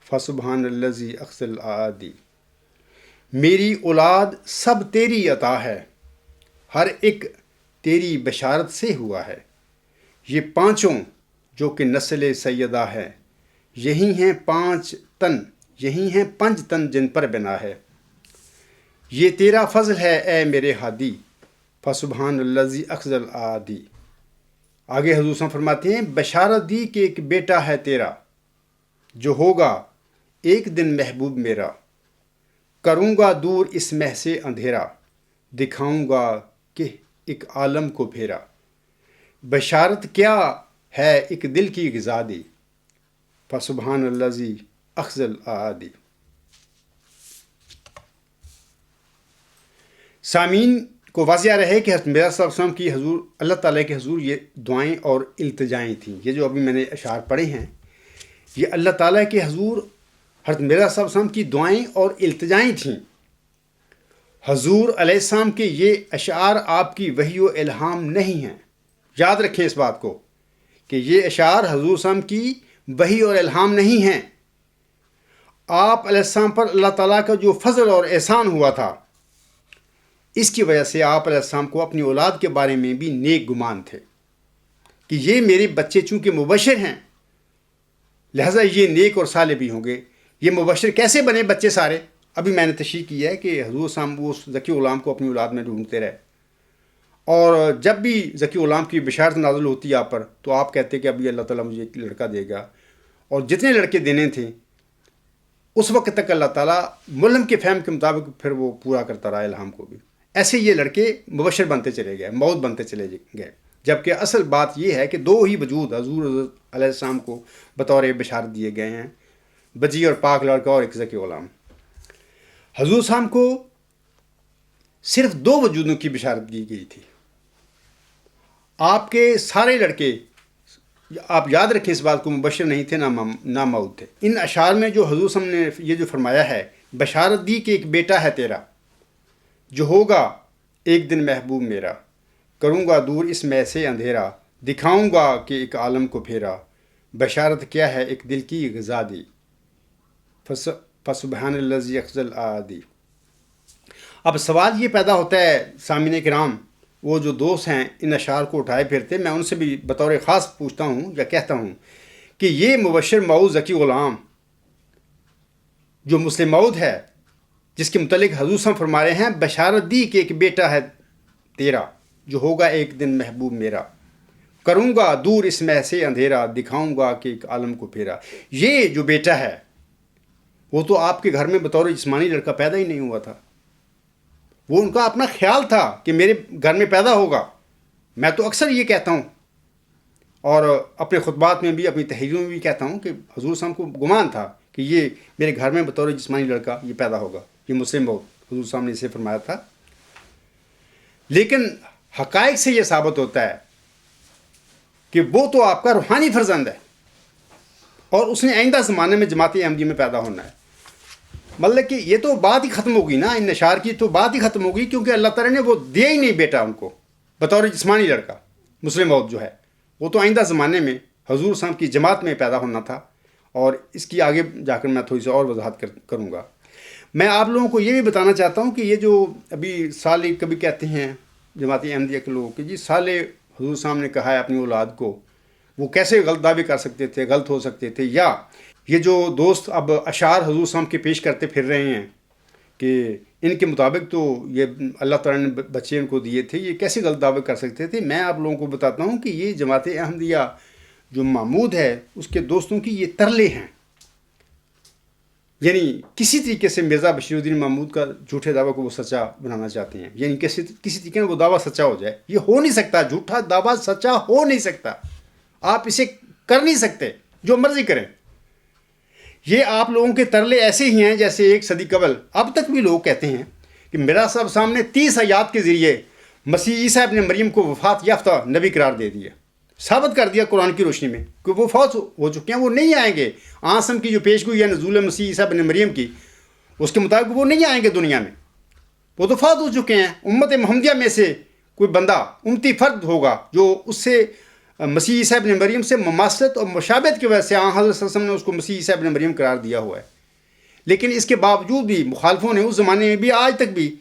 فسبحان الذی اقصى الاعادی۔ میری اولاد سب تیری عطا ہے، ہر ایک تیری بشارت سے ہوا ہے۔ یہ پانچوں جو کہ نسل سیدہ ہے، یہی ہیں پنج تن جن پر بنا ہے۔ یہ تیرا فضل ہے اے میرے ہادی، فسبحان الذی اخذ العادی۔ آگے حضور صلی اللہ علیہ وسلم فرماتے ہیں بشارت دی کہ ایک بیٹا ہے تیرا، جو ہوگا ایک دن محبوب میرا، کروں گا دور اس مہ سے اندھیرا، دکھاؤں گا کہ ایک عالم کو پھیرا۔ بشارت کیا ہے ایک دل کی غذا دی، فسبحان الذی اخذ العادی۔ سامعین کو واضح رہے کہ حضرت مرزا صلی اللہ علیہ وسلم کی حضور اللہ تعالیٰ کے حضور یہ دعائیں اور التجائیں تھیں۔ یہ جو ابھی میں نے اشعار پڑھے ہیں، یہ اللہ تعالیٰ کے حضور حضرت مرزا صلی اللہ علیہ وسلم کی دعائیں اور التجائیں تھیں۔ حضور علیہ السلام کے یہ اشعار آپ کی وحی و الہام نہیں ہیں۔ یاد رکھیں اس بات کو کہ یہ اشعار حضور صلی اللہ علیہ وسلم کی وحی اور الہام نہیں ہیں۔ آپ علیہ السلام پر اللہ تعالیٰ کا جو فضل اور احسان ہوا تھا، اس کی وجہ سے آپ علیہ السلام کو اپنی اولاد کے بارے میں بھی نیک گمان تھے کہ یہ میرے بچے چونکہ مبشر ہیں، لہٰذا یہ نیک اور صالح بھی ہوں گے۔ یہ مبشر کیسے بنے بچے سارے؟ ابھی میں نے تشریح کی ہے کہ حضور صلی اللہ علیہ وسلم اس ذکی غلام کو اپنی اولاد میں ڈھونڈتے رہے، اور جب بھی ذکی غلام کی بشارت نازل ہوتی آپ پر تو آپ کہتے کہ ابھی اللہ تعالیٰ مجھے ایک لڑکا دے گا، اور جتنے لڑکے دینے تھے اس وقت تک اللہ تعالیٰ ملہم کے فہم کے مطابق پھر وہ پورا کرتا رہا الہام کو بھی۔ ایسے یہ لڑکے مبشر بنتے چلے گئے، موت بنتے چلے گئے، جبکہ اصل بات یہ ہے کہ دو ہی وجود حضور علیہ السلام کو بطور بشارت دیے گئے ہیں، بجی اور پاک لڑکا اور ایک ذکی غلام۔ حضور صاحب کو صرف دو وجودوں کی بشارت دی گئی تھی۔ آپ کے سارے لڑکے، آپ یاد رکھیں اس بات کو، مبشر نہیں تھے، نہ موعود تھے۔ ان اشعار میں جو حضور صلی اللہ علیہ وسلم نے یہ جو فرمایا ہے بشارت دی کہ ایک بیٹا ہے تیرا، جو ہوگا ایک دن محبوب میرا، کروں گا دور اس مہ سے اندھیرا، دکھاؤں گا کہ ایک عالم کو پھیرا، بشارت کیا ہے ایک دل کی غذا دی، فسبحان الذی اخذ العادی۔ اب سوال یہ پیدا ہوتا ہے سامعین کرام، وہ جو دوست ہیں ان اشعار کو اٹھائے پھرتے، میں ان سے بھی بطور خاص پوچھتا ہوں یا کہتا ہوں کہ یہ مبشر موعود ذکی غلام جو مسلم موعود ہے، جس کے متعلق حضور صلی اللہ علیہ وسلم فرما رہے ہیں بشارت دی کہ ایک بیٹا ہے تیرا، جو ہوگا ایک دن محبوب میرا، کروں گا دور اس مہ سے اندھیرا، دکھاؤں گا کہ ایک عالم کو پھیرا۔ یہ جو بیٹا ہے وہ تو آپ کے گھر میں بطور جسمانی لڑکا پیدا ہی نہیں ہوا تھا، وہ ان کا اپنا خیال تھا کہ میرے گھر میں پیدا ہوگا۔ میں تو اکثر یہ کہتا ہوں اور اپنے خطبات میں بھی، اپنی تحریروں میں بھی کہتا ہوں کہ حضور صلی اللہ علیہ وسلم کو گمان تھا کہ یہ میرے گھر میں بطور جسمانی لڑکا یہ پیدا ہوگا، یہ مسلم موعود، حضور صلی اللہ علیہ وسلم نے اسے فرمایا تھا۔ لیکن حقائق سے یہ ثابت ہوتا ہے کہ وہ تو آپ کا روحانی فرزند ہے، اور اس نے آئندہ زمانے میں جماعت احمدیہ میں پیدا ہونا ہے۔ مطلب کہ یہ تو بات ہی ختم ہوگی نا، ان اشعار کی تو بات ہی ختم ہوگی، کیونکہ اللہ تعالیٰ نے وہ دیا ہی نہیں بیٹا ان کو بطور جسمانی لڑکا۔ مسلم موعود جو ہے وہ تو آئندہ زمانے میں حضور صلی اللہ علیہ وسلم کی جماعت میں پیدا ہونا تھا، اور اس کی آگے جا کر میں تھوڑی سی اور وضاحت کروں گا۔ میں آپ لوگوں کو یہ بھی بتانا چاہتا ہوں کہ یہ جو ابھی صالح کبھی کہتے ہیں جماعت احمدیہ کے لوگ کہ جی صالح حضور صلی اللہ علیہ وسلم نے کہا ہے اپنی اولاد کو، وہ کیسے غلط دعوے کر سکتے تھے، غلط ہو سکتے تھے؟ یا یہ جو دوست اب اشعار حضور صلی اللہ علیہ وسلم کے پیش کرتے پھر رہے ہیں کہ ان کے مطابق تو یہ اللہ تعالیٰ نے بچے ان کو دیے تھے، یہ کیسے غلط دعوے کر سکتے تھے؟ میں آپ لوگوں کو بتاتا ہوں کہ یہ جماعت احمدیہ جو محمود ہے اس کے دوستوں کی یہ ترلے ہیں، یعنی کسی طریقے سے مرزا بشیر الدین محمود کا جھوٹے دعویٰ کو وہ سچا بنانا چاہتے ہیں، یعنی کسی طریقے سے وہ دعویٰ سچا ہو جائے۔ یہ ہو نہیں سکتا، جھوٹا دعویٰ سچا ہو نہیں سکتا، آپ اسے کر نہیں سکتے، جو مرضی کریں۔ یہ آپ لوگوں کے ترلے ایسے ہی ہیں جیسے ایک صدی قبل اب تک بھی لوگ کہتے ہیں کہ مرزا صاحب سامنے 30 آیات کے ذریعے مسیح عیسیٰ ابن مریم کو وفات یافتہ نبی قرار دے دیا، ثابت کر دیا قرآن کی روشنی میں کہ وہ فوت ہو چکے ہیں، وہ نہیں آئیں گے۔ آسم کی جو پیش گوئی ہے نزول مسیح عیسیٰ ابن مریم کی، اس کے مطابق وہ نہیں آئیں گے دنیا میں، وہ تو فوت ہو چکے ہیں۔ امت محمدیہ میں سے کوئی بندہ امتی فرد ہوگا جو اس سے مسیح عیسیٰ ابن مریم سے مماثلت اور مشابہت کی وجہ سے حضرت صلی اللہ علیہ وسلم نے اس کو مسیح عیسیٰ ابن مریم قرار دیا ہوا ہے۔ لیکن اس کے باوجود بھی مخالفوں نے اس زمانے میں بھی آج تک بھی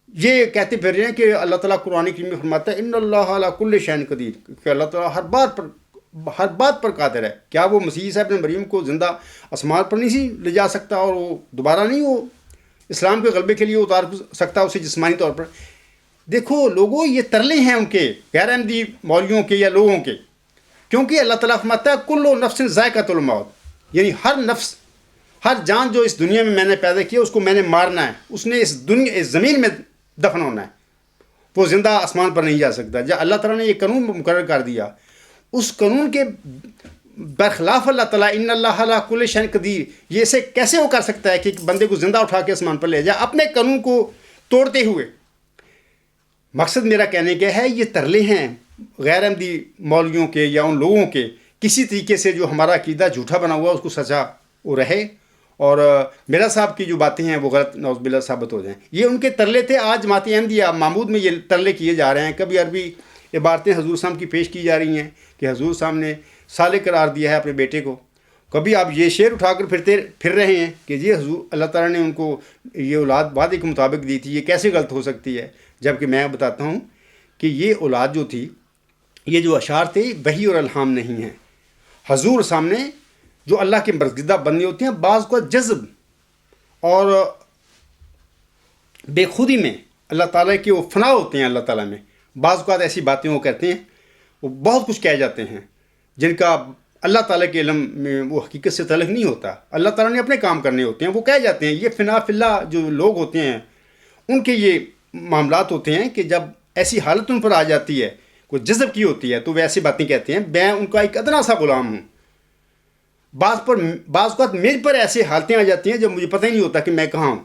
یہ کہتے پھر رہے ہیں کہ اللہ تعالیٰ قرآن کریم میں فرماتا ہے ان اللہ علی کل شیء قدیر، کہ اللہ تعالیٰ ہر بات پر قادر ہے۔ کیا وہ مسیح عیسیٰ ابن مریم کو زندہ آسمان پر نہیں سی لے جا سکتا اور وہ دوبارہ نہیں وہ اسلام کے غلبے کے لیے اتار سکتا اسے جسمانی طور پر؟ دیکھو لوگوں، یہ ترلے ہیں ان کے غیر احمدی مولویوں کے یا لوگوں کے، کیونکہ اللہ تعالیٰ فرماتا ہے کل نفس ذائقۃ الموت، یعنی ہر نفس، ہر جان جو اس دنیا میں نے پیدا کی ہے اس کو میں نے مارنا ہے، اس نے اس زمین میں دفن ہونا ہے، وہ زندہ آسمان پر نہیں جا سکتا۔ جب اللہ تعالیٰ نے یہ قانون مقرر کر دیا، اس قانون کے برخلاف اللہ تعالیٰ ان اللہ علی کل شیء قدیر، یہ اسے کیسے وہ کر سکتا ہے کہ ایک بندے کو زندہ اٹھا کے آسمان پر لے جائے اپنے قانون کو توڑتے ہوئے؟ مقصد میرا کہنے کا ہے یہ ترلے ہیں غیر احمدی مولویوں کے یا ان لوگوں کے، کسی طریقے سے جو ہمارا عقیدہ جھوٹا بنا ہوا اس کو سچا وہ رہے، اور میرا صاحب کی جو باتیں ہیں وہ غلط نعوذ باللہ ثابت ہو جائیں۔ یہ ان کے ترلے تھے۔ آج جماعت احمدیہ محمود میں یہ ترلے کیے جا رہے ہیں، کبھی عربی عبارتیں حضور صاحب کی پیش کی جا رہی ہیں کہ حضور صاحب نے صالح قرار دیا ہے اپنے بیٹے کو، کبھی آپ یہ شعر اٹھا کر پھر رہے ہیں کہ جی حضور اللہ تعالیٰ نے ان کو یہ اولاد وعدے کے مطابق دی تھی، یہ کیسے غلط ہو سکتی ہے؟ جبکہ میں بتاتا ہوں کہ یہ اولاد جو تھی، یہ جو اشعار تھے وحی اور الہام نہیں ہیں۔ حضور سامنے جو اللہ کے برگزیدہ بندے ہوتے ہیں، بعض کو جذب اور بے خودی میں اللہ تعالیٰ کے وہ فنا ہوتے ہیں، اللہ تعالیٰ میں بعض اوقات ایسی باتیں وہ کہتے ہیں، وہ بہت کچھ کہہ جاتے ہیں جن کا اللہ تعالیٰ کے علم میں وہ حقیقت سے تعلق نہیں ہوتا۔ اللہ تعالیٰ نے اپنے کام کرنے ہوتے ہیں، وہ کہہ جاتے ہیں۔ یہ فنا فی اللہ جو لوگ ہوتے ہیں ان کے یہ معاملات ہوتے ہیں کہ جب ایسی حالت ان پر آ جاتی ہے، کوئی جذب کی ہوتی ہے، تو وہ ایسی باتیں کہتے ہیں۔ میں ان کا ایک ادنا سا غلام ہوں، بعض اوقات میرے پر ایسی حالتیں آ جاتی ہیں جب مجھے پتہ ہی نہیں ہوتا کہ میں کہاں ہوں۔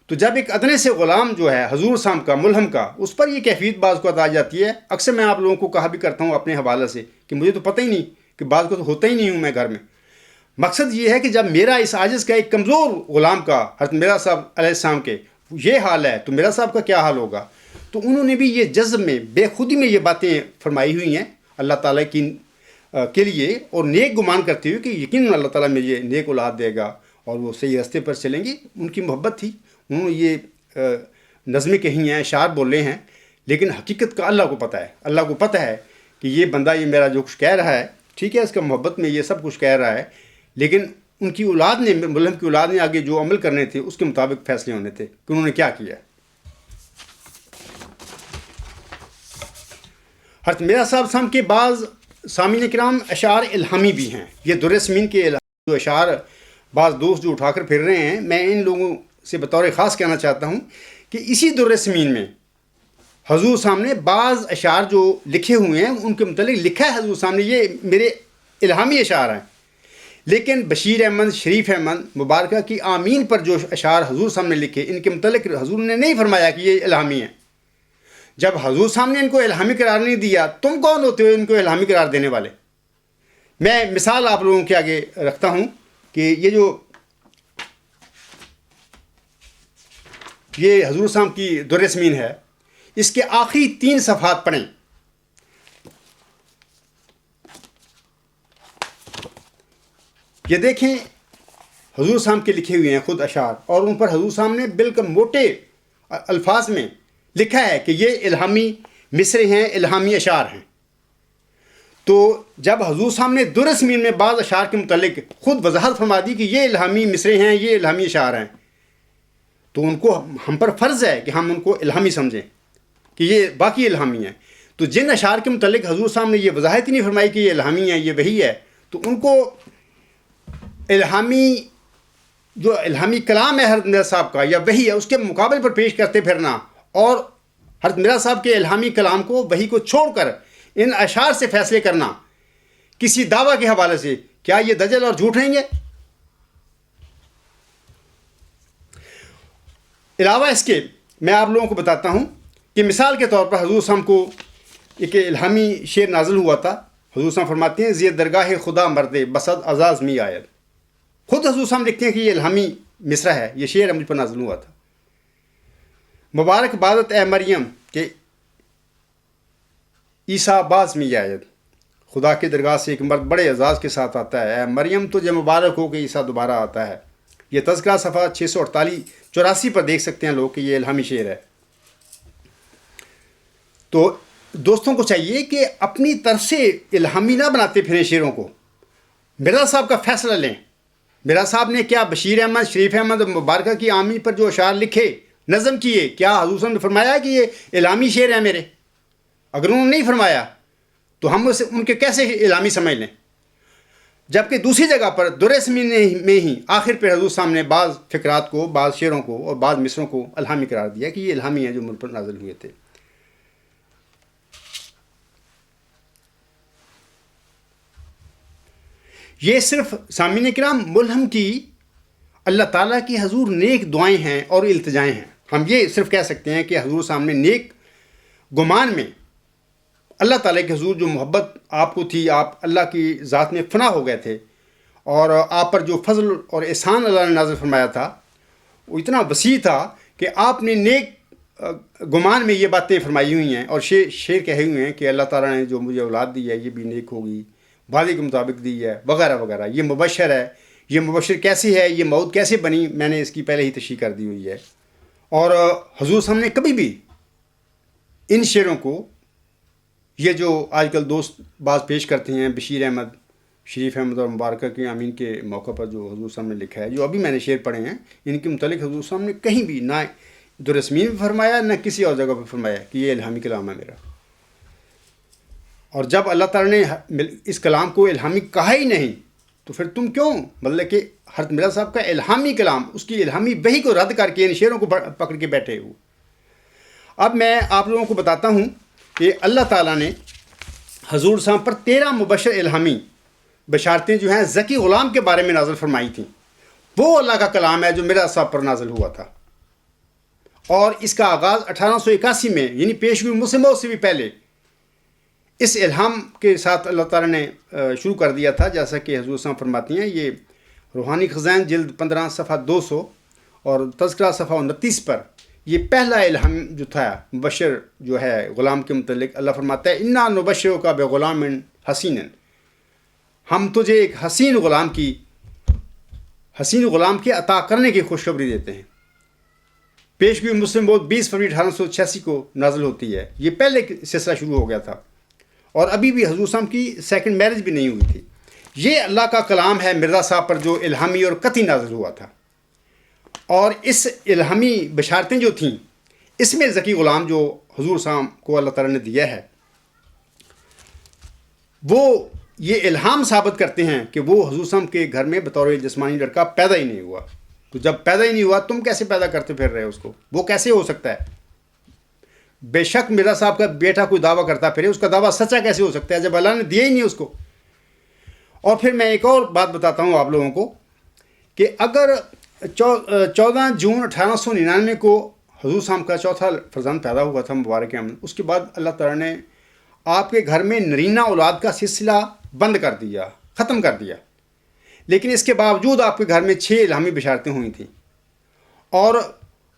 تو جب ایک ادنے سے غلام جو ہے حضور صاحب کا ملہم کا، اس پر یہ کیفیت بعض اوقات آ جاتی ہے۔ اکثر میں آپ لوگوں کو کہا بھی کرتا ہوں اپنے حوالے سے کہ مجھے تو پتہ ہی نہیں کہ بعض اوقات ہوتا ہی نہیں ہوں میں گھر میں۔ مقصد یہ ہے کہ جب میرا اس عاجز کا ایک کمزور غلام کا حضرت میرا صاحب علیہ السلام کے یہ حال ہے تو میرا صاحب کا کیا حال ہوگا؟ تو انہوں نے بھی یہ جذب میں بے خودی میں یہ باتیں فرمائی ہوئی ہیں اللہ تعالیٰ کے لیے، اور نیک گمان کرتے ہوئے کہ یقیناً اللہ تعالیٰ مجھے نیک اولاد دے گا اور وہ صحیح راستے پر چلیں گے۔ ان کی محبت تھی، انہوں نے یہ نظمیں کہی ہیں، اشعار بولے ہیں، لیکن حقیقت کا اللہ کو پتہ ہے۔ اللہ کو پتہ ہے کہ یہ بندہ یہ میرا جو کچھ کہہ رہا ہے ٹھیک ہے، اس کا محبت میں یہ سب کچھ کہہ رہا ہے، لیکن ان کی اولاد نے، ملہم کی اولاد نے آگے جو عمل کرنے تھے اس کے مطابق فیصلے ہونے تھے کہ انہوں نے کیا کیا۔ حضرت میرا صاحب کے بعض سامعین کرام اشعار الہامی بھی ہیں۔ یہ در سمین کے جو اشعار بعض دوست جو اٹھا کر پھر رہے ہیں، میں ان لوگوں سے بطور خاص کہنا چاہتا ہوں کہ اسی در سمین میں حضور صاحب نے بعض اشعار جو لکھے ہوئے ہیں ان کے متعلق لکھا ہے حضور صاحب نے، یہ میرے الہامی اشعار ہیں، لیکن بشیر احمد، شریف احمد مبارکہ کی آمین پر جو اشعار حضور صاحب نے لکھے، ان کے متعلق حضور نے نہیں فرمایا کہ یہ الہامی ہیں۔ جب حضور صاحب نے ان کو الہامی قرار نہیں دیا، تم کون ہوتے ہو ان کو الہامی قرار دینے والے؟ میں مثال آپ لوگوں کے آگے رکھتا ہوں کہ یہ حضور صاحب کی در سمین ہے، اس کے آخری 3 صفحات پڑھیں۔ یہ دیکھیں حضور صاحب کے لکھے ہوئے ہیں خود اشعار، اور ان پر حضور صاحب نے بالکل موٹے الفاظ میں لکھا ہے کہ یہ الہامی مصرے ہیں، الہامی اشعار ہیں۔ تو جب حضور صاحب نے در سمین میں بعض اشعار کے متعلق خود وضاحت فرما دی کہ یہ الہامی مصرے ہیں، یہ الہامی اشعار ہیں، تو ان کو ہم پر فرض ہے کہ ہم ان کو الہامی سمجھیں کہ یہ باقی الہامی ہیں۔ تو جن اشعار کے متعلق حضور صاحب نے یہ وضاحت ہی نہیں فرمائی کہ یہ الہامی ہیں، یہ وہی ہے، تو ان کو الہامی جو الہامی کلام ہے حضرت مرزا صاحب کا یا وہی ہے اس کے مقابل پر پیش کرتے پھرنا، اور حضرت مرزا صاحب کے الہامی کلام کو وہی کو چھوڑ کر ان اشعار سے فیصلے کرنا کسی دعویٰ کے حوالے سے، کیا یہ دجل اور جھوٹ ہیں؟ یہ علاوہ اس کے میں آپ لوگوں کو بتاتا ہوں کہ مثال کے طور پر حضور صاحب کو ایک الہامی شعر نازل ہوا تھا۔ حضور صاحب فرماتے ہیں زی درگاہ خدا مردے بسد اعزاز می آید، خود حضور صاحب لکھتے ہیں کہ یہ الہامی مصرع ہے، یہ شعر مجھ پر نازل ہوا تھا۔ مبارک بادت اے مریم کہ عیسیٰ باز می آید، خدا کی درگاہ سے ایک مرد بڑے اعزاز کے ساتھ آتا ہے، اے مریم تجھے مبارک ہو کہ عیسیٰ دوبارہ آتا ہے۔ یہ تذکرہ صفحہ 684 پر دیکھ سکتے ہیں لوگ کہ یہ الہامی شعر ہے۔ تو دوستوں کو چاہیے کہ اپنی طرف سے الہامی نہ بناتے پھریں شعروں کو، مرزا صاحب کا فیصلہ لیں۔ مرزا صاحب نے کیا بشیر احمد، شریف احمد اور مبارکہ کی آمین پر جو اشعار لکھے، نظم کیے، کیا حضور صلی اللہ علیہ وسلم نے فرمایا کہ یہ الہامی شعر ہیں میرے؟ اگر انہوں نے نہیں فرمایا تو ہم اسے ان کے کیسے الہامی سمجھ لیں؟ جبکہ دوسری جگہ پر در سمین میں ہی آخر پہ حضور صاحب نے بعض فقرات کو، بعض شعروں کو اور بعض مصروں کو الہامی قرار دیا کہ یہ الہامی ہیں جو مجھ پر نازل ہوئے تھے۔ یہ صرف سامعین کرام ملہم کی اللہ تعالیٰ کی حضور نیک دعائیں ہیں اور التجائیں ہیں۔ ہم یہ صرف کہہ سکتے ہیں کہ حضور صاحب نے نیک گمان میں اللہ تعالیٰ کے حضور جو محبت آپ کو تھی، آپ اللہ کی ذات میں فنا ہو گئے تھے، اور آپ پر جو فضل اور احسان اللہ نے نازل فرمایا تھا وہ اتنا وسیع تھا کہ آپ نے نیک گمان میں یہ باتیں فرمائی ہوئی ہیں اور شعر کہے ہوئے ہیں کہ اللہ تعالیٰ نے جو مجھے اولاد دی ہے یہ بھی نیک ہوگی، وعدے کے مطابق دی ہے، وغیرہ وغیرہ۔ یہ مبشر ہے، یہ مبشر کیسی ہے، یہ موت کیسے بنی، میں نے اس کی پہلے ہی تشریح کر دی ہوئی ہے۔ اور حضور صاحب نے کبھی بھی ان شعروں کو، یہ جو آج کل دوست بعض پیش کرتے ہیں بشیر احمد، شریف احمد اور مبارکہ کی آمین کے موقع پر جو حضور صاحب نے لکھا ہے، جو ابھی میں نے شعر پڑھے ہیں، ان کے متعلق حضور صاحب نے کہیں بھی نہ درسمین میں فرمایا نہ کسی اور جگہ پہ فرمایا کہ یہ الہامی کلام ہے میرا۔ اور جب اللہ تعالیٰ نے اس کلام کو الہامی کہا ہی نہیں تو پھر تم کیوں، مطلب کہ حضرت مرزا صاحب کا الہامی کلام، اس کی الہامی وحی کو رد کر کے ان شعروں کو پکڑ کے بیٹھے ہو۔ اب میں آپ لوگوں کو بتاتا ہوں کہ اللہ تعالیٰ نے حضور صاحب پر 13 مبشر الہامی بشارتیں جو ہیں ذکی غلام کے بارے میں نازل فرمائی تھیں۔ وہ اللہ کا کلام ہے جو مرزا صاحب پر نازل ہوا تھا، اور اس کا آغاز 1881 میں، یعنی پیشگوئی مسلم موت سے بھی پہلے اس الہام کے ساتھ اللہ تعالیٰ نے شروع کر دیا تھا۔ جیسا کہ حضور صاحب فرماتی ہیں، یہ روحانی خزائن جلد 15 صفحہ 200 اور تذکرہ صفحہ 29 پر یہ پہلا الہام جو تھا مبشر جو ہے غلام کے متعلق، اللہ فرماتا ہے انا نبشرک بغلام حسین، ہم تجھے ایک حسین غلام کے عطا کرنے کی خوشخبری دیتے ہیں۔ پیشگوئی مسلم موت 20 فروری 1886 کو نازل ہوتی ہے۔ یہ پہلے سلسلہ شروع ہو گیا تھا، اور ابھی بھی حضور صاحب کی سیکنڈ میرج بھی نہیں ہوئی تھی۔ یہ اللہ کا کلام ہے مرزا صاحب پر جو الہامی اور قطعی نازل ہوا تھا، اور اس الہامی بشارتیں جو تھیں، اس میں ذکی غلام جو حضور صاحب کو اللہ تعالیٰ نے دیا ہے، وہ یہ الہام ثابت کرتے ہیں کہ وہ حضور صاحب کے گھر میں بطور جسمانی لڑکا پیدا ہی نہیں ہوا۔ تو جب پیدا ہی نہیں ہوا، تم کیسے پیدا کرتے پھر رہے اس کو؟ وہ کیسے ہو سکتا ہے؟ بے شک مرزا صاحب کا بیٹا کوئی دعویٰ کرتا پھرے، اس کا دعویٰ سچا کیسے ہو سکتا ہے جب اللہ نے دیا ہی نہیں اس کو؟ اور پھر میں ایک اور بات بتاتا ہوں آپ لوگوں کو کہ اگر 14 جون 1899 کو حضور صاحب کا چوتھا فرزند پیدا ہوا تھا مبارک احمد، اس کے بعد اللہ تعالیٰ نے آپ کے گھر میں نرینہ اولاد کا سلسلہ بند کر دیا، ختم کر دیا، لیکن اس کے باوجود آپ کے گھر میں 6 الہامی بشارتیں ہوئی تھیں۔ اور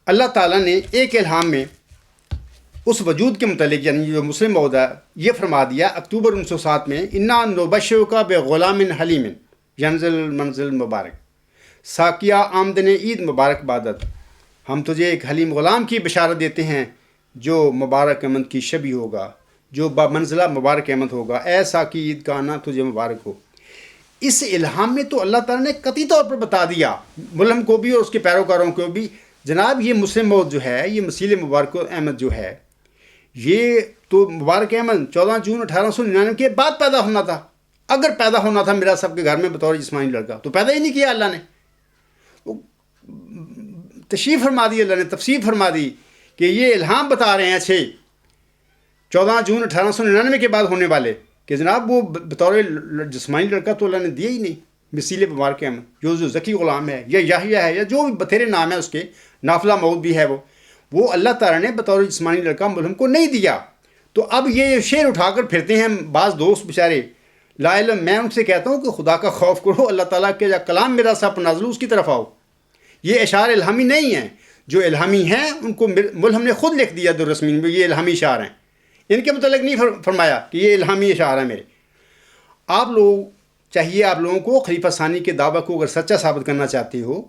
اللہ تعالیٰ نے ایک الہام میں اس وجود کے متعلق، یعنی جو مسلم موعود ہے، یہ فرما دیا اکتوبر 1907 میں انا نبشرک بغلام حلیم ینزل المنزل مبارک، ساقیہ آمدن عید مبارک بادت، ہم تجھے ایک حلیم غلام کی بشارت دیتے ہیں جو مبارک احمد کی شبیہ ہوگا، جو بمنزلہ مبارک احمد ہوگا، اے ساقی عید کا آنا تجھے مبارک ہو۔ اس الہام میں تو اللہ تعالیٰ نے قطعی طور پر بتا دیا ملہم کو بھی اور اس کے پیروکاروں کو بھی، جناب یہ مسلم موعود جو ہے، یہ مسیل مبارک احمد جو ہے، یہ تو مبارک احمد 14 جون 1899 کے بعد پیدا ہونا تھا۔ اگر پیدا ہونا تھا میرا سب کے گھر میں بطور جسمانی لڑکا، تو پیدا ہی نہیں کیا اللہ نے۔ تشریح فرما دی اللہ نے، تفسیر فرما دی کہ یہ الہام بتا رہے ہیں 14 جون 1899 کے بعد ہونے والے، کہ جناب وہ بطور جسمانی لڑکا تو اللہ نے دیا ہی نہیں۔ مسیل مبارک احمد جو ذکی غلام ہے یا یحییٰ ہے یا جو بھی بتھیرے نام ہے اس کے، نافلہ موعود بھی ہے، وہ اللہ تعالیٰ نے بطور جسمانی لڑکا ملہم کو نہیں دیا۔ تو اب یہ شعر اٹھا کر پھرتے ہیں بعض دوست بیچارے لا علم۔ میں ان سے کہتا ہوں کہ خدا کا خوف کرو، اللہ تعالیٰ کے جو کلام میرا صاحب نازل ہو اس کی طرف آؤ۔ یہ اشعار الہامی نہیں ہیں، جو الہامی ہیں ان کو ملہم نے خود لکھ دیا دررسمین میں، یہ الہامی اشعار ہیں، ان کے متعلق نہیں فرمایا کہ یہ الہامی اشعار ہیں میرے۔ آپ لوگ چاہیے، آپ لوگوں کو خلیفہ ثانی کے دعویٰ کو اگر سچا ثابت کرنا چاہتے ہو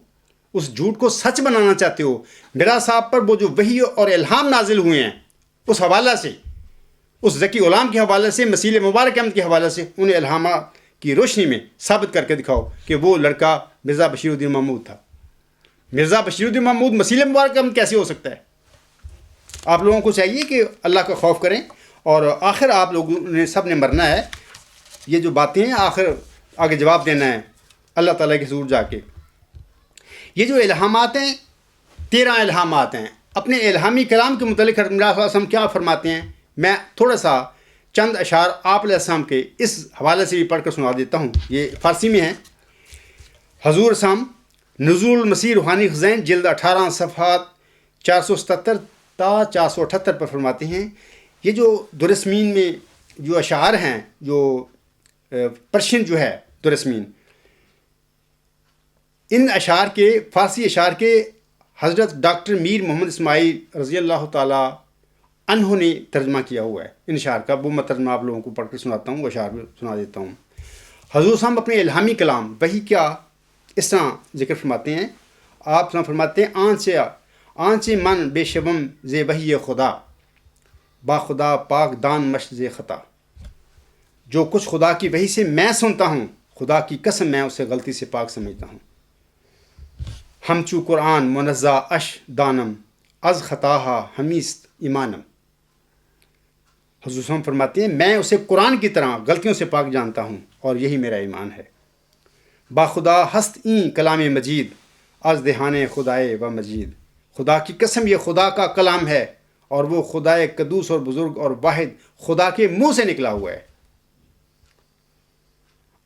اس جھوٹ کو سچ بنانا چاہتے ہو، مرزا صاحب پر وہ جو وحی اور الہام نازل ہوئے ہیں اس حوالہ سے، اس ذکی غلام کے حوالے سے، مسیح مبارک احمد کے حوالے سے، ان الہامات کی روشنی میں ثابت کر کے دکھاؤ کہ وہ لڑکا مرزا بشیر الدین محمود تھا۔ مرزا بشیر الدین محمود مسیح مبارک احمد کیسے ہو سکتا ہے؟ آپ لوگوں کو چاہیے کہ اللہ کا خوف کریں، اور آخر آپ لوگوں نے سب نے مرنا ہے، یہ جو باتیں ہیں آخر آگے جواب دینا ہے اللہ تعالیٰ کے حضور جا کے۔ یہ جو الہامات ہیں 13 الہامات ہیں، اپنے الہامی کلام کے متعلق حضرت مرزا صلی اللہ علیہ وسلم کیا فرماتے ہیں، میں تھوڑا سا چند اشعار آپ علیہ السلام کے اس حوالے سے بھی پڑھ کر سنا دیتا ہوں، یہ فارسی میں ہیں۔ حضور صاحب نزول المسیح روحانی خزائن جلد 18 صفحات 477 تا 478 پر فرماتے ہیں، یہ جو درسمین میں جو اشعار ہیں، جو پرشین جو ہے درسمین، ان اشعار کے فارسی اشعار کے حضرت ڈاکٹر میر محمد اسماعیل رضی اللہ تعالیٰ عنہ نے ترجمہ کیا ہوا ہے ان اشعار کا، وہ میں ترجمہ آپ لوگوں کو پڑھ کے سناتا ہوں، وہ اشعار سنا دیتا ہوں۔ حضور صاحب اپنے الہامی کلام وہی کیا اس طرح ذکر فرماتے ہیں، آپ فرماتے ہیں آنچ من بے شبم زے وحی خدا، با خدا پاک دان مش زے خطا، جو کچھ خدا کی وحی سے میں سنتا ہوں، خدا کی قسم میں اسے غلطی سے پاک سمجھتا ہوں۔ ہمچو قرآن منزہ اش دانم از خطاہا ہمیست ایمانم، حضور صاحب فرماتے ہیں میں اسے قرآن کی طرح غلطیوں سے پاک جانتا ہوں اور یہی میرا ایمان ہے۔ با خدا ہست این کلام مجید از دہان خدائے و مجید، خدا کی قسم یہ خدا کا کلام ہے اور وہ خدائے قدوس اور بزرگ اور واحد خدا کے منہ سے نکلا ہوا ہے۔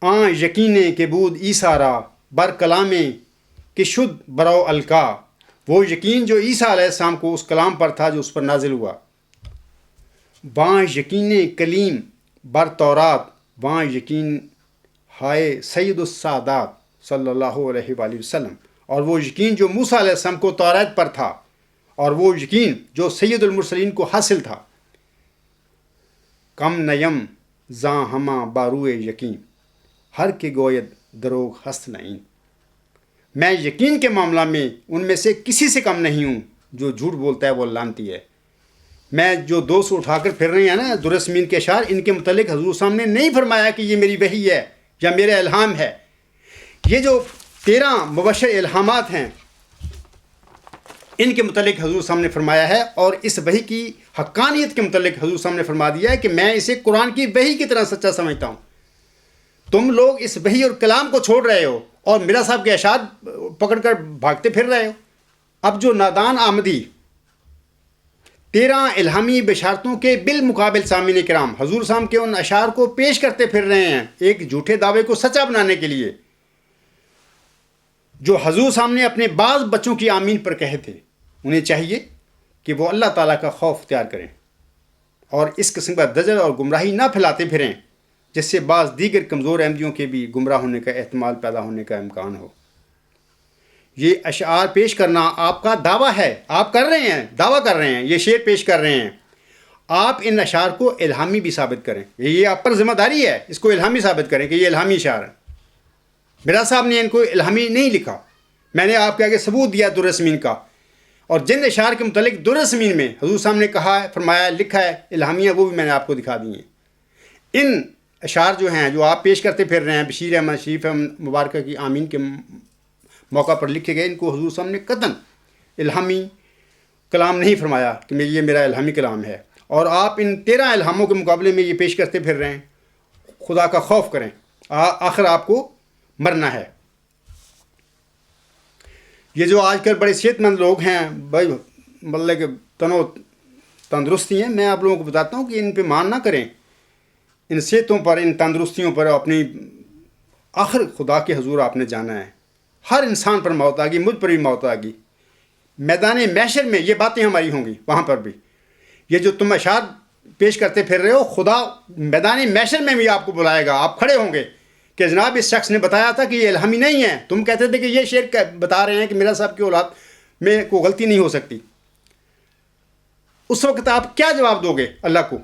آن یقین کے بود عیسیٰ را بر کلام کہ شد برو الکا، وہ یقین جو عیسیٰ علیہ السلام کو اس کلام پر تھا جو اس پر نازل ہوا۔ باں یقین کلیم بر تورات، باں یقین ہائے سید السادات صلی اللہ علیہ وآلہ وسلم، اور وہ یقین جو موسیٰ علیہ السلام کو تورات پر تھا، اور وہ یقین جو سید المرسلین کو حاصل تھا۔ کم نیم زاں ہماں باروئے یقین، ہر کے گوید دروغ ہست نئین، میں یقین کے معاملہ میں ان میں سے کسی سے کم نہیں ہوں، جو جھوٹ بولتا ہے وہ لعنتی ہے۔ میں جو 200 اٹھا کر پھر رہے ہیں نا درسمین کے اشعار، ان کے متعلق حضور صاحب نے نہیں فرمایا کہ یہ میری وحی ہے یا میرا الہام ہے۔ یہ جو 13 مبشر الہامات ہیں ان کے متعلق حضور صاحب نے فرمایا ہے، اور اس وحی کی حقانیت کے متعلق حضور صاحب نے فرما دیا ہے کہ میں اسے قرآن کی وحی کی طرح سچا سمجھتا ہوں۔ تم لوگ اس وحی اور کلام کو چھوڑ رہے ہو اور مرزا صاحب کے اشعار پکڑ کر بھاگتے پھر رہے ہو۔ اب جو نادان آمدی 13 الہامی بشارتوں کے بالمقابل سامعین کرام حضور صاحب کے ان اشعار کو پیش کرتے پھر رہے ہیں ایک جھوٹے دعوے کو سچا بنانے کے لیے، جو حضور صاحب نے اپنے بعض بچوں کی آمین پر کہے تھے، انہیں چاہیے کہ وہ اللہ تعالیٰ کا خوف اختیار کریں اور اس قسم کا دجل اور گمراہی نہ پھیلاتے پھریں جس سے بعض دیگر کمزور احمدیوں کے بھی گمراہ ہونے کا احتمال پیدا ہونے کا امکان ہو۔ یہ اشعار پیش کرنا آپ کا دعویٰ ہے، آپ کر رہے ہیں، دعویٰ کر رہے ہیں، یہ شعر پیش کر رہے ہیں، آپ ان اشعار کو الہامی بھی ثابت کریں، یہ آپ پر ذمہ داری ہے، اس کو الہامی ثابت کریں کہ یہ الہامی اشعار ہیں۔ مرزا صاحب نے ان کو الہامی نہیں لکھا، میں نے آپ کے آگے ثبوت دیا درسمین کا، اور جن اشعار کے متعلق درسمین میں حضور صاحب نے کہا ہے، فرمایا، لکھا ہے الہامیہ، وہ بھی میں نے آپ کو دکھا دی ہیں۔ ان اشعار جو ہیں جو آپ پیش کرتے پھر رہے ہیں بشیر احمد شریف مبارکہ کی آمین کے موقع پر لکھے گئے، ان کو حضور صاحب نے قطعاً الہامی کلام نہیں فرمایا کہ یہ میرا الہامی کلام ہے، اور آپ ان 13 الہاموں کے مقابلے میں یہ پیش کرتے پھر رہے ہیں۔ خدا کا خوف کریں، آخر آپ کو مرنا ہے۔ یہ جو آج کل بڑے صحت مند لوگ ہیں، بھائی مطلب کہ تندرستی ہیں، میں آپ لوگوں کو بتاتا ہوں کہ ان پہ مان نہ کریں، ان صحتوں پر، ان تندرستیوں پر اپنی، آخر خدا کے حضور آپ نے جانا ہے۔ ہر انسان پر موت آ گئی، مجھ پر بھی موت آ گئی، میدان محشر میں یہ باتیں ہماری ہوں گی، وہاں پر بھی یہ جو تم اشعار پیش کرتے پھر رہے ہو، خدا میدان محشر میں بھی آپ کو بلائے گا، آپ کھڑے ہوں گے کہ جناب اس شخص نے بتایا تھا کہ یہ الہامی نہیں ہے، تم کہتے تھے کہ یہ شعر بتا رہے ہیں کہ میرا صاحب کی اولاد میں کوئی غلطی نہیں ہو سکتی۔ اس وقت آپ کیا جواب دو گے اللہ کو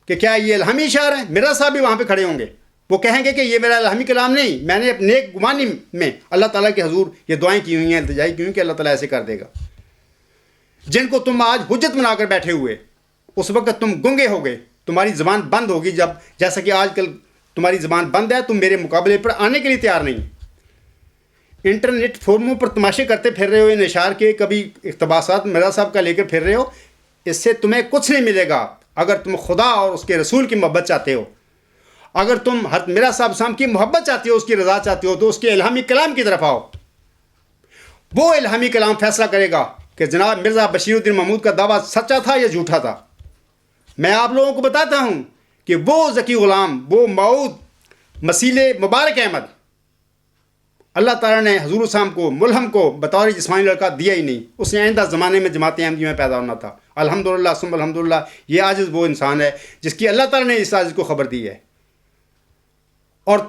کہ کیا یہ الہامی اشعار ہیں؟ مرزا صاحب بھی وہاں پہ کھڑے ہوں گے وہ کہیں گے کہ یہ میرا الہامی کلام نہیں، میں نے نیک گمانی میں اللہ تعالیٰ کے حضور یہ دعائیں کی ہوئی ہیں، التجائی کی ہوئی ہیں کہ اللہ تعالیٰ ایسے کر دے گا۔ جن کو تم آج حجت بنا کر بیٹھے ہوئے، اس وقت تم گنگے ہو گئے، تمہاری زبان بند ہوگی، جب جیسا کہ آج کل تمہاری زبان بند ہے، تم میرے مقابلے پر آنے کے لیے تیار نہیں۔ انٹرنیٹ فورموں پر تماشے کرتے پھر رہے ہو، ان اشعار کے کبھی اقتباسات مرزا صاحب کا لے کر پھر رہے ہو، اس سے تمہیں کچھ نہیں ملے گا۔ اگر تم خدا اور اس کے رسول کی محبت چاہتے ہو، اگر تم حضرت مرزا صاحب صاحب کی محبت چاہتے ہو، اس کی رضا چاہتے ہو، تو اس کے الہامی کلام کی طرف آؤ۔ وہ الہامی کلام فیصلہ کرے گا کہ جناب مرزا بشیر الدین محمود کا دعویٰ سچا تھا یا جھوٹا تھا۔ میں آپ لوگوں کو بتاتا ہوں کہ وہ ذکی غلام، وہ موعود مسیل مبارک احمد، اللہ تعالیٰ نے حضور صاحب کو ملہم کو بطور جسمانی لڑکا دیا ہی نہیں، اس نے آئندہ زمانے میں جماعت احمدیہ میں پیدا ہونا تھا۔ الحمدللہ ثم الحمدللہ، یہ عاجز وہ انسان ہے جس کی اللہ تعالیٰ نے اس عاجز کو خبر دی ہے، اور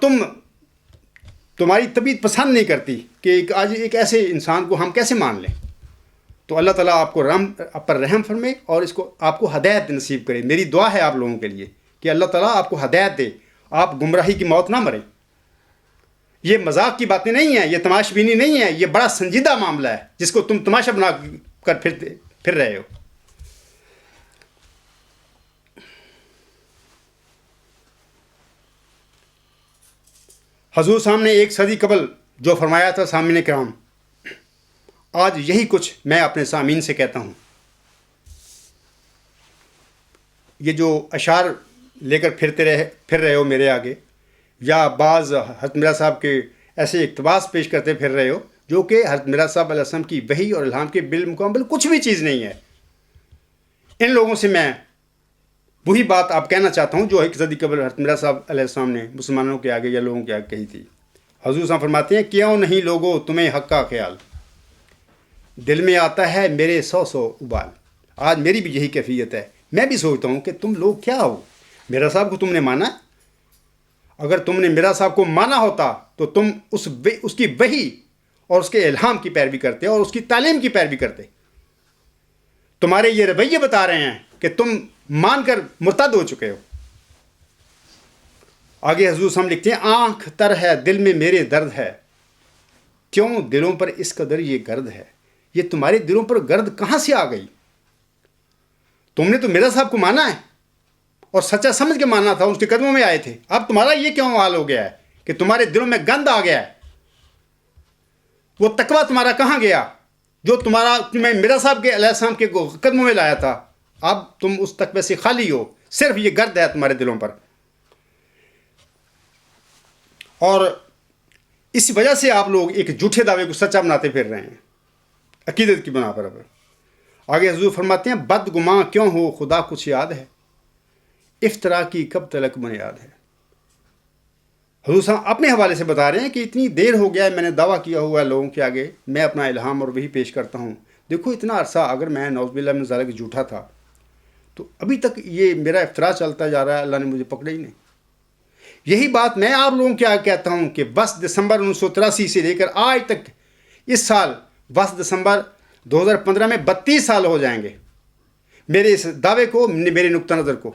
تمہاری طبیعت پسند نہیں کرتی کہ آج ایک ایسے انسان کو ہم کیسے مان لیں۔ تو اللہ تعالیٰ آپ کو پر رحم فرمائے اور اس کو آپ کو ہدایت نصیب کرے۔ میری دعا ہے آپ لوگوں کے لیے کہ اللہ تعالیٰ آپ کو ہدایت دے، آپ گمراہی کی موت نہ مریں۔ یہ مذاق کی باتیں نہیں ہیں، یہ تماش بینی نہیں ہے، یہ بڑا سنجیدہ معاملہ ہے جس کو تم تماشا بنا کر پھر رہے ہو۔ حضور صاحب نے 1 صدی قبل جو فرمایا تھا، سامعین کرام، آج یہی کچھ میں اپنے سامعین سے کہتا ہوں۔ یہ جو اشعار لے کر پھر رہے ہو میرے آگے، یا بعض حضرت مرزا صاحب کے ایسے اقتباس پیش کرتے پھر رہے ہو جو کہ حضرت مرزا صاحب علیہ السلام کی وحی اور الہام کے بالمکمل کچھ بھی چیز نہیں ہے، ان لوگوں سے میں وہی بات آپ کہنا چاہتا ہوں جو 1 صدی قبل حضرت مرزا صاحب علیہ السلام نے مسلمانوں کے آگے یا لوگوں کے آگے کہی تھی۔ حضور صاحب فرماتے ہیں، کیوں نہیں لوگوں تمہیں حق کا خیال، دل میں آتا ہے میرے 100 ابال۔ آج میری بھی یہی کیفیت ہے، میں بھی سوچتا ہوں کہ تم لوگ کیا ہو؟ مرزا صاحب کو تم نے مانا؟ اگر تم نے مرزا صاحب کو مانا ہوتا تو تم اس کی وحی اور اس کے الہام کی پیروی کرتے اور اس کی تعلیم کی پیروی کرتے۔ تمہارے یہ رویے بتا رہے ہیں کہ تم مان کر مرتد ہو چکے ہو۔ آگے حضور صاحب لکھتے ہیں، آنکھ تر ہے دل میں میرے درد ہے، کیوں دلوں پر اس قدر یہ گرد ہے۔ یہ تمہارے دلوں پر گرد کہاں سے آ گئی؟ تم نے تو مرزا صاحب کو مانا ہے اور سچا سمجھ کے ماننا تھا، اس کے قدموں میں آئے تھے، اب تمہارا یہ کیوں حال ہو گیا ہے کہ تمہارے دلوں میں گند آ گیا ہے؟ وہ تقویٰ تمہارا کہاں گیا جو تمہیں مرزا صاحب کے علیہ السلام کے قدموں میں لایا تھا؟ اب تم اس تقوی سے خالی ہو، صرف یہ گرد ہے تمہارے دلوں پر، اور اس وجہ سے آپ لوگ ایک جھوٹے دعوے کو سچا بناتے پھر رہے ہیں عقیدت کی بنا پر۔ آگے حضور فرماتے ہیں، بدگماں کیوں ہو خدا کچھ یاد ہے، افطرا کی کب تلک بنیاد ہے۔ حضور صاحب اپنے حوالے سے بتا رہے ہیں کہ اتنی دیر ہو گیا ہے، میں نے دعویٰ کیا ہوا ہے لوگوں کے آگے، میں اپنا الہام اور وہی پیش کرتا ہوں، دیکھو اتنا عرصہ اگر میں نعوذ باللہ من ذالک جھوٹا تھا تو ابھی تک یہ میرا افطرا چلتا جا رہا ہے، اللہ نے مجھے پکڑا ہی نہیں۔ یہی بات میں آپ لوگوں کے آگے کہتا ہوں کہ 10 دسمبر 1983 سے لے کر آج تک، اس سال 10 دسمبر 2015 میں 32 سال ہو جائیں گے میرے اس دعوے کو، میرے نقطہ نظر کو۔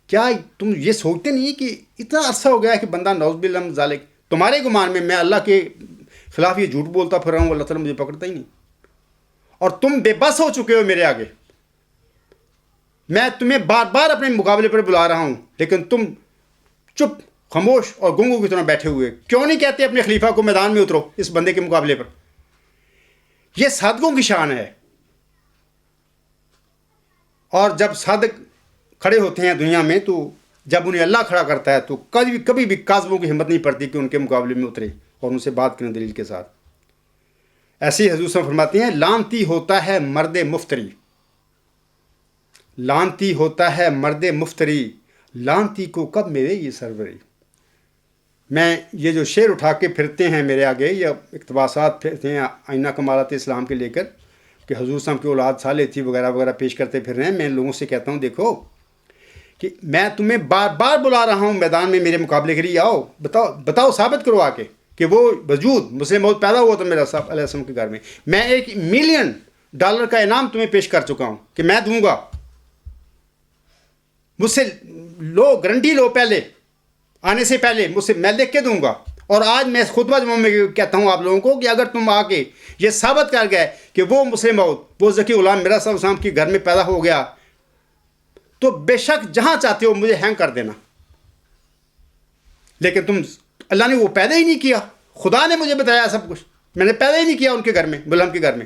کیا تم یہ سوچتے نہیں کہ اتنا عرصہ ہو گیا ہے کہ بندہ نعوذ باللہ من ذالک، تمہارے گمان میں اللہ کے خلاف یہ جھوٹ بولتا پھر رہا ہوں، اللہ تعالیٰ مجھے پکڑتا ہی نہیں، اور تم بے بس ہو چکے ہو میرے آگے۔ میں تمہیں بار بار اپنے مقابلے پر بلا رہا ہوں، لیکن تم چپ خاموش اور گنگوں کی طرح بیٹھے ہوئے۔ کیوں نہیں کہتے اپنے خلیفہ کو میدان میں اترو اس بندے کے مقابلے پر؟ یہ صادقوں کی شان ہے، اور جب صادق کھڑے ہوتے ہیں دنیا میں تو جب انہیں اللہ کھڑا کرتا ہے تو کبھی بھی کاذبوں کی ہمت نہیں پڑتی کہ ان کے مقابلے میں اترے اور ان سے بات کریں دلیل کے ساتھ۔ ایسے ہی حضور صلی اللہ علیہ وسلم فرماتے ہیں، لعنتی ہوتا ہے مرد مفتری، لعنتی ہوتا ہے مرد مفتری، لعنتی کو کب میرے یہ سروری۔ میں یہ جو شعر اٹھا کے پھرتے ہیں میرے آگے، یا اقتباسات پھرتے ہیں آئینہ کمالات اسلام کے لے کر کہ حضور صلی اللہ علیہ وسلم کی اولاد صالح تھی وغیرہ وغیرہ پیش کرتے پھر رہے ہیں، میں ان لوگوں سے کہتا ہوں، دیکھو کہ میں تمہیں بار بار بلا رہا ہوں میدان میں میرے مقابلے کے لیے، آؤ بتاؤ ثابت کرو آ کے کہ وہ وجود مسلم موت پیدا ہوا تھا میرا صاحب علیہ السلام کے گھر میں۔ میں $1 ملین کا انعام تمہیں پیش کر چکا ہوں کہ میں دوں گا، مجھ سے لو، گارنٹی لو پہلے، آنے سے پہلے مجھ سے میں لکھ کے دوں گا. اور آج میں خطبہ جمعہ میں کہتا ہوں آپ لوگوں کو کہ اگر تم آ کے یہ ثابت کر گئے کہ وہ مسلم موعود وہ ذکی غلام مرزا صاحب السلام کے گھر میں پیدا ہو گیا تو بے شک جہاں چاہتے ہو مجھے ہینگ کر دینا. لیکن تم اللہ نے وہ پیدا ہی نہیں کیا. خدا نے مجھے بتایا سب کچھ. میں نے پیدا ہی نہیں کیا ان کے گھر میں غلام کے گھر میں.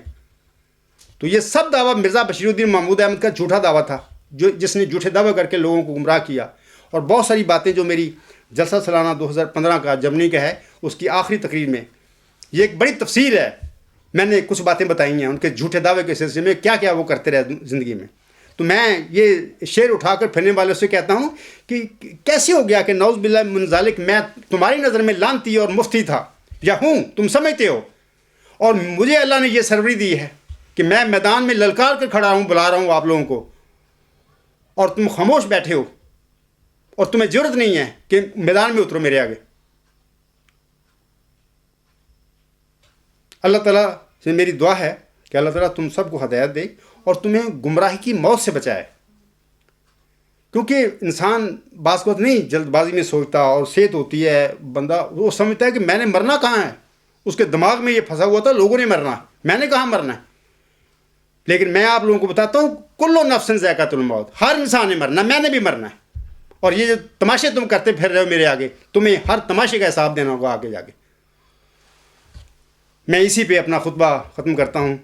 تو یہ سب دعویٰ مرزا بشیر الدین محمود احمد کا جھوٹا دعویٰ تھا جس نے جھوٹے دعوے کر کے لوگوں کو گمراہ کیا. اور بہت ساری باتیں جو میری جلسہ سالانہ 2015 کا جرمنی کا ہے اس کی آخری تقریر میں یہ ایک بڑی تفسیر ہے. میں نے کچھ باتیں بتائی ہیں ان کے جھوٹے دعوے کے سلسلے میں کیا کیا وہ کرتے رہے زندگی میں. تو میں یہ شعر اٹھا کر پھرنے والوں سے کہتا ہوں کہ کیسے ہو گیا کہ نعوذ باللہ من ذالک میں تمہاری نظر میں لعنتی اور مفتی تھا یا ہوں تم سمجھتے ہو. اور مجھے اللہ نے یہ سروری دی ہے کہ میں میدان میں للکار کر کھڑا ہوں بلا رہا ہوں آپ لوگوں کو اور تم خاموش بیٹھے ہو اور تمہیں ضرورت نہیں ہے کہ میدان میں اترو میرے آگے. اللہ تعالیٰ سے میری دعا ہے کہ اللہ تعالیٰ تم سب کو ہدایت دے اور تمہیں گمراہی کی موت سے بچائے. کیونکہ انسان بعض وقت نہیں جلد بازی میں سوچتا اور صحت ہوتی ہے بندہ وہ سمجھتا ہے کہ میں نے مرنا کہاں ہے. اس کے دماغ میں یہ پھنسا ہوا تھا لوگوں نے مرنا میں نے کہاں مرنا ہے. لیکن میں آپ لوگوں کو بتاتا ہوں کلو نفس ذائقۃ الموت. ہر انسان نے مرنا میں نے بھی مرنا ہے. اور یہ جو تماشے تم کرتے پھر رہے ہو میرے آگے تمہیں ہر تماشے کا حساب دینا ہوگا آگے جا کے. میں اسی پہ اپنا خطبہ ختم کرتا ہوں.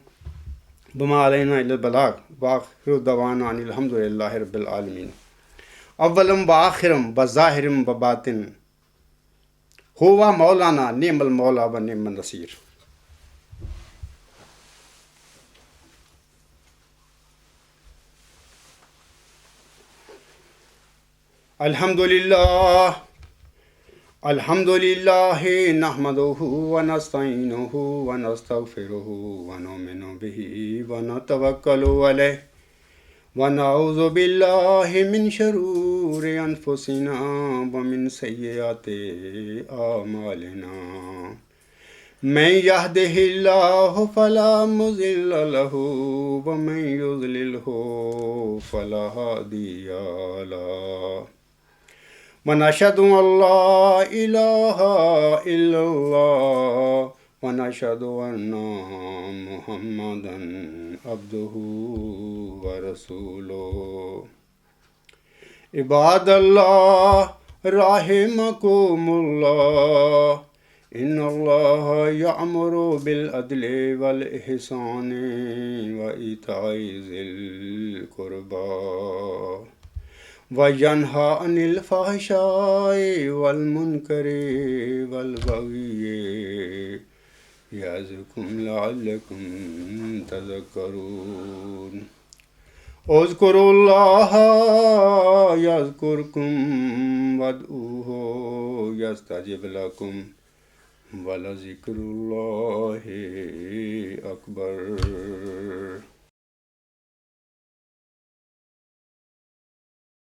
بما علینا الا البلاغ وآخر دعوانا ان الحمد للہ رب العالمین. اولم و آخرم و ظاہرم و باطن ہوا مولانا نعم المولا و نعم النصیر. الحمد للہ نحمدہ ونستعینہ ونستغفرہ ونؤمن بہ ونتوکل علیہ ونعوذ باللہ من شرور انفسنا ومن سیئات اعمالنا. من یہدہ اللہ فلا مضل لہ ومن یضللہ فلا ہادی لہ. ونشهد أن لا إله إلا الله ونشهد أن محمدا عبده ورسوله. عباد الله رحمكم الله إن الله يأمر بالعدل والإحسان وإيتاء ذي القربى وَيَنْهَى عَنِ الْفَحْشَاءِ وَالْمُنكَرِ وَالْبَغْيِ يَعِظُكُمْ لَعَلَّكُمْ تَذَكَّرُونَ. اذْكُرُوا اللَّهَ يَذْكُرْكُمْ وَادْعُوهُ يَسْتَجِبْ لَكُمْ وَلَذِكْرُ اللَّهِ أَكْبَرُ.